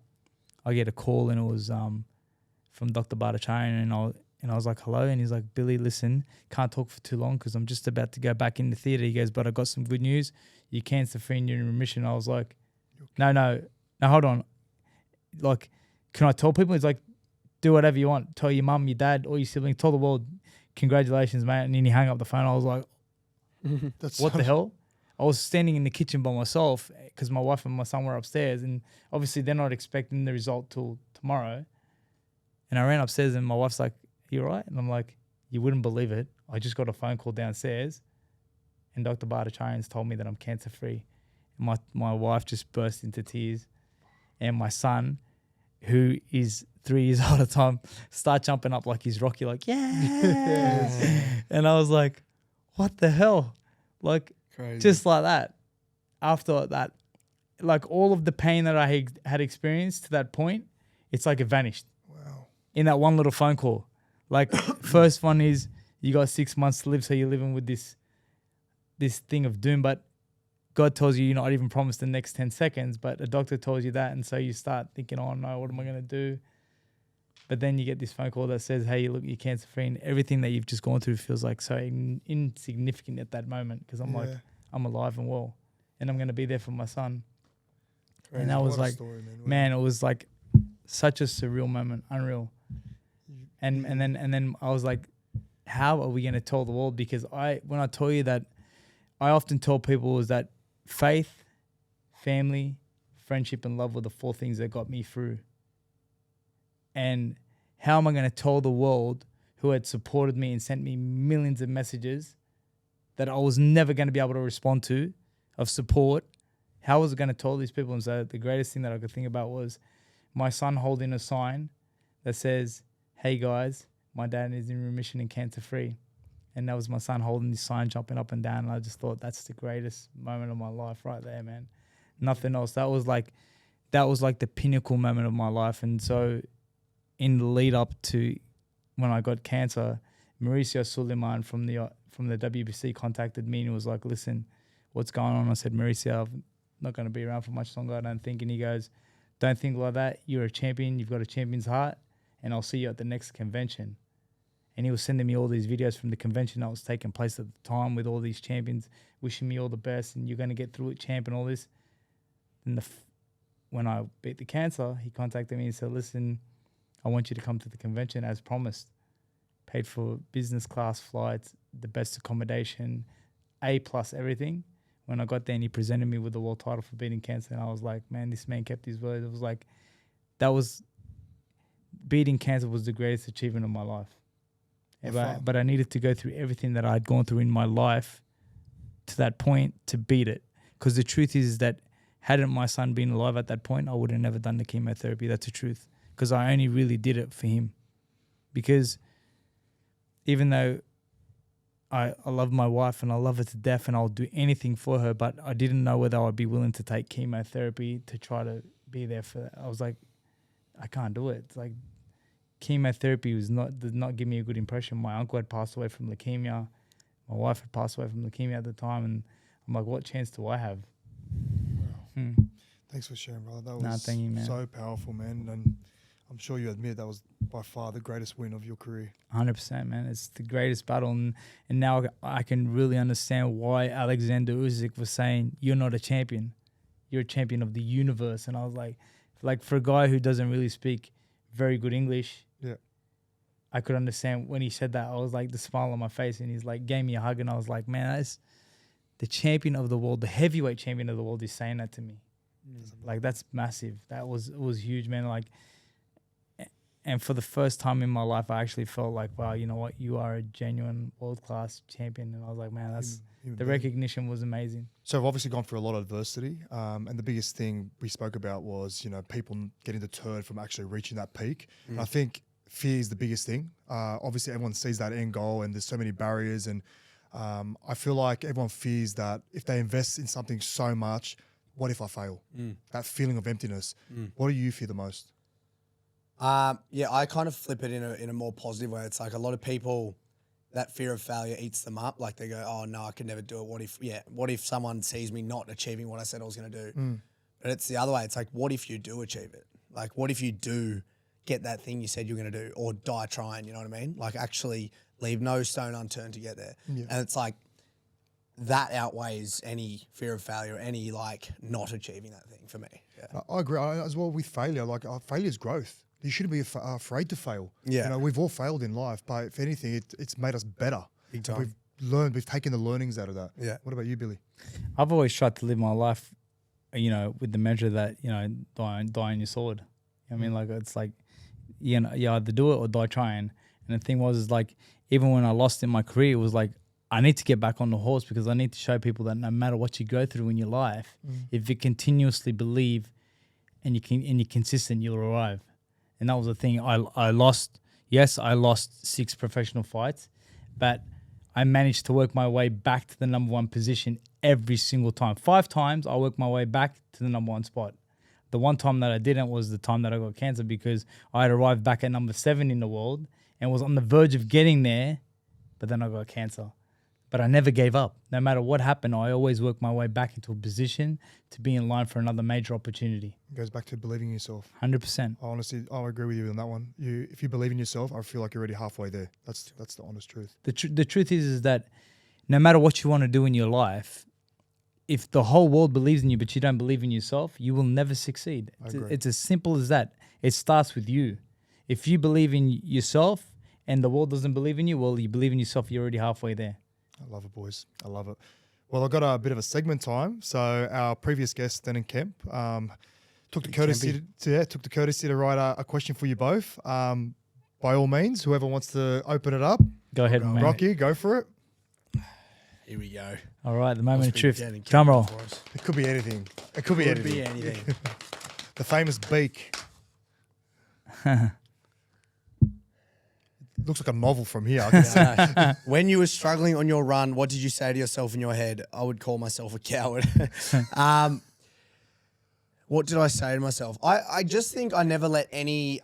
I get a call and it was from Dr. Bhattacharyan and I was like, hello. And he's like, Billy, listen, can't talk for too long because I'm just about to go back in the theatre. He goes, but I got some good news. You're cancer-free and you're in remission. I was like, no, hold on. Like, can I tell people? He's like, do whatever you want. Tell your mum, your dad, or your siblings. Tell the world, congratulations, mate. And then he hung up the phone. I was like, what the hell? I was standing in the kitchen by myself because my wife and my son were upstairs. And obviously they're not expecting the result till tomorrow. And I ran upstairs and my wife's like, you all right? And I'm like, you wouldn't believe it. I just got a phone call downstairs and Dr. Bhattacharyan's told me that I'm cancer-free. And my wife just burst into tears. And my son, who is 3 years old at the time, start jumping up like he's Rocky, like, yeah. And I was like, what the hell? Like, crazy. Just like that. After that, like all of the pain that I had experienced to that point, it's like it vanished.
Wow.
In that one little phone call. Like, first one is you got 6 months to live, so you're living with this thing of doom, but God tells you you're not even promised the next 10 seconds, but a doctor tells you that. And so you start thinking, oh no, what am I going to do? But then you get this phone call that says, hey, look, you're cancer free. And everything that you've just gone through feels like so insignificant at that moment. Because I'm like, I'm alive and well. And I'm going to be there for my son. Crazy. And I was like, story, man, it was like such a surreal moment, unreal. And then I was like, how are we going to tell the world? Because when I tell you that, I often tell people is that faith, family, friendship, and love were the 4 things that got me through. And how am I going to tell the world who had supported me and sent me millions of messages that I was never going to be able to respond to of support? How was I going to tell these people? And so the greatest thing that I could think about was my son holding a sign that says, hey guys, my dad is in remission and cancer free. And that was my son holding this sign, jumping up and down. And I just thought that's the greatest moment of my life right there, man. Nothing else. That was like the pinnacle moment of my life. And so in the lead up to when I got cancer, Mauricio Suleiman from the WBC contacted me and was like, listen, what's going on? I said, Mauricio, I'm not going to be around for much longer, I don't think. And he goes, don't think like that. You're a champion. You've got a champion's heart. And I'll see you at the next convention. And he was sending me all these videos from the convention that was taking place at the time with all these champions wishing me all the best and you're going to get through it, champ, and all this. And when I beat the cancer, he contacted me and said, listen, I want you to come to the convention as promised. Paid for business class flights, the best accommodation, A+ everything. When I got there and he presented me with the world title for beating cancer, and I was like, man, this man kept his word. It was like, beating cancer was the greatest achievement of my life. But I needed to go through everything that I'd gone through in my life to that point to beat it. Because the truth is that hadn't my son been alive at that point, I would have never done the chemotherapy. That's the truth. Because I only really did it for him. Because even though I love my wife and I love her to death and I'll do anything for her, but I didn't know whether I'd be willing to take chemotherapy to try to be there for that. I was like, I can't do it. It's like chemotherapy did not give me a good impression. My uncle had passed away from leukemia. My wife had passed away from leukemia at the time, and I'm like, what chance do I have?
Wow. Thanks for sharing, brother. That was
thank you, man.
So powerful, man. And I'm sure you admit that was by far the greatest win of your career.
100%, man. It's the greatest battle. And now I can really understand why Alexander Usyk was saying, you're not a champion. You're a champion of the universe. And I was like for a guy who doesn't really speak very good English,
yeah,
I could understand when he said that. I was like, the smile on my face, and he's like, gave me a hug. And I was like, man, that's the champion of the world, the heavyweight champion of the world is saying that to me. Like, that's massive. It was huge, man. Like, and for the first time in my life, I actually felt like, wow, you know what? You are a genuine world-class champion. And I was like, man, the recognition was amazing.
So I've obviously gone through a lot of adversity. And the biggest thing we spoke about was, people getting deterred from actually reaching that peak. And I think fear is the biggest thing. Obviously, everyone sees that end goal and there's so many barriers. And I feel like everyone fears that if they invest in something so much, what if I fail? That feeling of emptiness. What do you fear the most?
Yeah, I kind of flip it in a more positive way. It's like a lot of people, that fear of failure eats them up. Like they go, oh no, I could never do it. What if someone sees me not achieving what I said I was going to do? But it's the other way. It's like, what if you do achieve it? Like, what if you do get that thing you said you're going to do, or die trying, you know what I mean? Like, actually leave no stone unturned to get there. Yeah. And it's like, that outweighs any fear of failure, any like not achieving that thing for me. Yeah.
I agree as well with failure. Like failure is growth. You shouldn't be afraid to fail.
Yeah.
We've all failed in life, but if anything, it's made us better.
Big time.
We've taken the learnings out of that.
Yeah.
What about you, Billy?
I've always tried to live my life, with the measure that, die on your sword. I mean, like, it's like, you either do it or die trying. And the thing is like, even when I lost in my career, it was like, I need to get back on the horse because I need to show people that no matter what you go through in your life, if you continuously believe and you're consistent, you'll arrive. And that was the thing. I lost 6 professional fights, but I managed to work my way back to the number 1 position every single time. 5 times I worked my way back to the number 1 spot. The one time that I didn't was the time that I got cancer, because I had arrived back at number 7 in the world and was on the verge of getting there, but then I got cancer. But I never gave up. No matter what happened, I always worked my way back into a position to be in line for another major opportunity.
It goes back to believing in yourself.
100%.
Honestly, I agree with you on that one. If you believe in yourself, I feel like you're already halfway there. That's the honest truth.
The truth is that no matter what you want to do in your life, if the whole world believes in you but you don't believe in yourself, you will never succeed. It's as simple as that. It starts with you. If you believe in yourself and the world doesn't believe in you, well, you believe in yourself, you're already halfway there.
I love it, boys. I love it. Well, I've got a bit of a segment time. So our previous guest, Den and Kemp, took the courtesy to write a question for you both. By all means, whoever wants to open it up,
go ahead, man.
Rocky, go for it.
Here we go.
All right, the moment of truth. Drum roll.
It could be anything. It could be anything. The famous beak. Looks like a novel from here. I can see.
When you were struggling on your run, what did you say to yourself in your head? I would call myself a coward. What did I say to myself? I just think I never let any,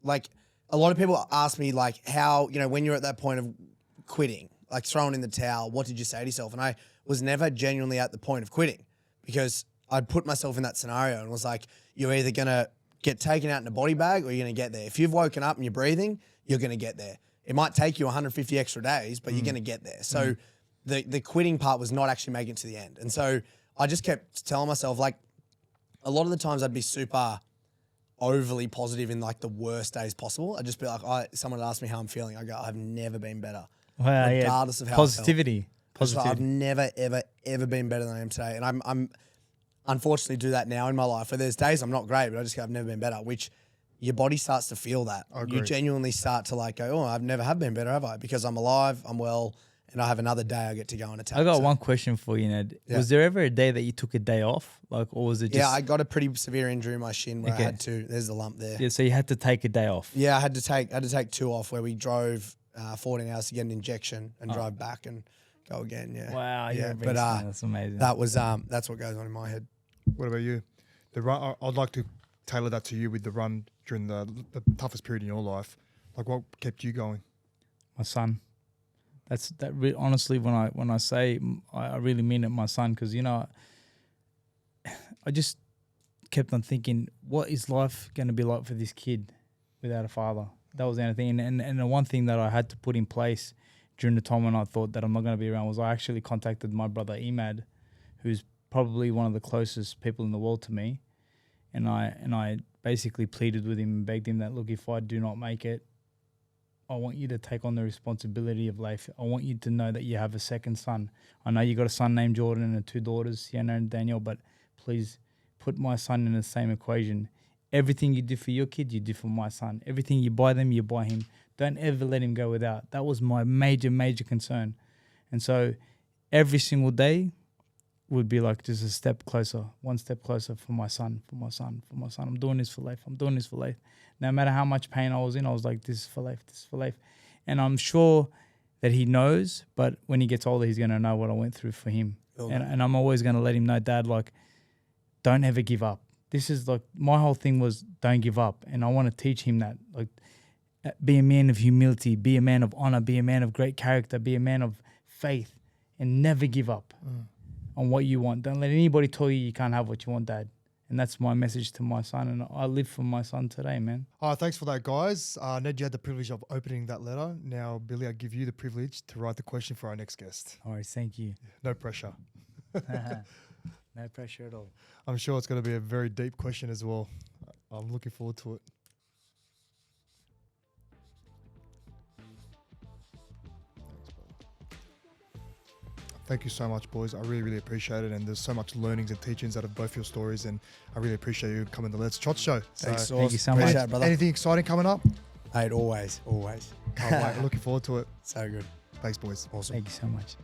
like, a lot of people ask me, like, how, when you're at that point of quitting, like throwing in the towel, what did you say to yourself? And I was never genuinely at the point of quitting, because I'd put myself in that scenario and was like, you're either going to get taken out in a body bag or you're going to get there. If you've woken up and you're breathing, you're going to get there. It might take you 150 extra days, but you're going to get there. So the quitting part was not actually making it to the end. And so I just kept telling myself, like, a lot of the times I'd be super overly positive in like the worst days possible. I'd just be like, someone would ask me how I'm feeling. I go, I've never been better.
Wow,
Regardless of how
positivity.
I felt. I've never, ever been better than I am today. And I'm unfortunately do that now in my life where there's days I'm not great, but I just go, I've never been better, which your body starts to feel that. You genuinely start to like go, oh, I've never have been better, have I? Because I'm alive, I'm well, and I have another day I get to go and attack.
I got one question for you, Ned.
Yeah.
Was there ever a day that you took a day off? Like, or was it just...
Yeah, I got a pretty severe injury in my shin where I had to, there's the lump there.
Yeah, so you had to take a day off.
Yeah, I had to take 2 off where we drove 14 hours to get an injection and drive back and go again. Yeah.
Wow.
Yeah,
but that's amazing.
That was that's what goes on in my head.
What about you? The run. I'd like to tailor that to you with the run during the toughest period in your life. Like, what kept you going?
My son. Honestly, when I say I really mean it, my son, because you know, I just kept on thinking, what is life going to be like for this kid without a father? That was the only thing. And the one thing that I had to put in place during the time when I thought that I'm not going to be around was I actually contacted my brother Emad, who's probably one of the closest people in the world to me, and I basically pleaded with him and begged him that, look, if I do not make it, I want you to take on the responsibility of life. I want you to know that you have a second son. I know you got a son named Jordan and 2 daughters, Sienna and Daniel, but please put my son in the same equation. Everything you do for your kid, you do for my son. Everything you buy them, you buy him. Don't ever let him go without. That was my major, major concern. And so every single day would be like just a step closer, one step closer for my son, for my son, for my son. I'm doing this for life. I'm doing this for life. No matter how much pain I was in, I was like, this is for life, this is for life. And I'm sure that he knows, but when he gets older, he's going to know what I went through for him. And I'm always going to let him know, Dad, like, don't ever give up. This is like, my whole thing was don't give up. And I want to teach him that, like, be a man of humility, be a man of honor, be a man of great character, be a man of faith, and never give up on what you want. Don't let anybody tell you can't have what you want, Dad. And that's my message to my son, and I live for my son today, man.
Thanks for that, guys. Ned, you had the privilege of opening that letter. Now, Billy, I give you the privilege to write the question for our next guest.
All right, thank you.
No pressure.
No pressure at all.
I'm sure it's going to be a very deep question as well. I'm looking forward to it. Thank you so much, boys. I really, really appreciate it. And there's so much learnings and teachings out of both your stories. And I really appreciate you coming to Let's Trot Show.
Thanks,
thank you so much.
Appreciate it, brother.
Anything exciting coming up?
Mate, always.
Can't wait. Looking forward to it.
So good.
Thanks, boys.
Awesome.
Thank you so much.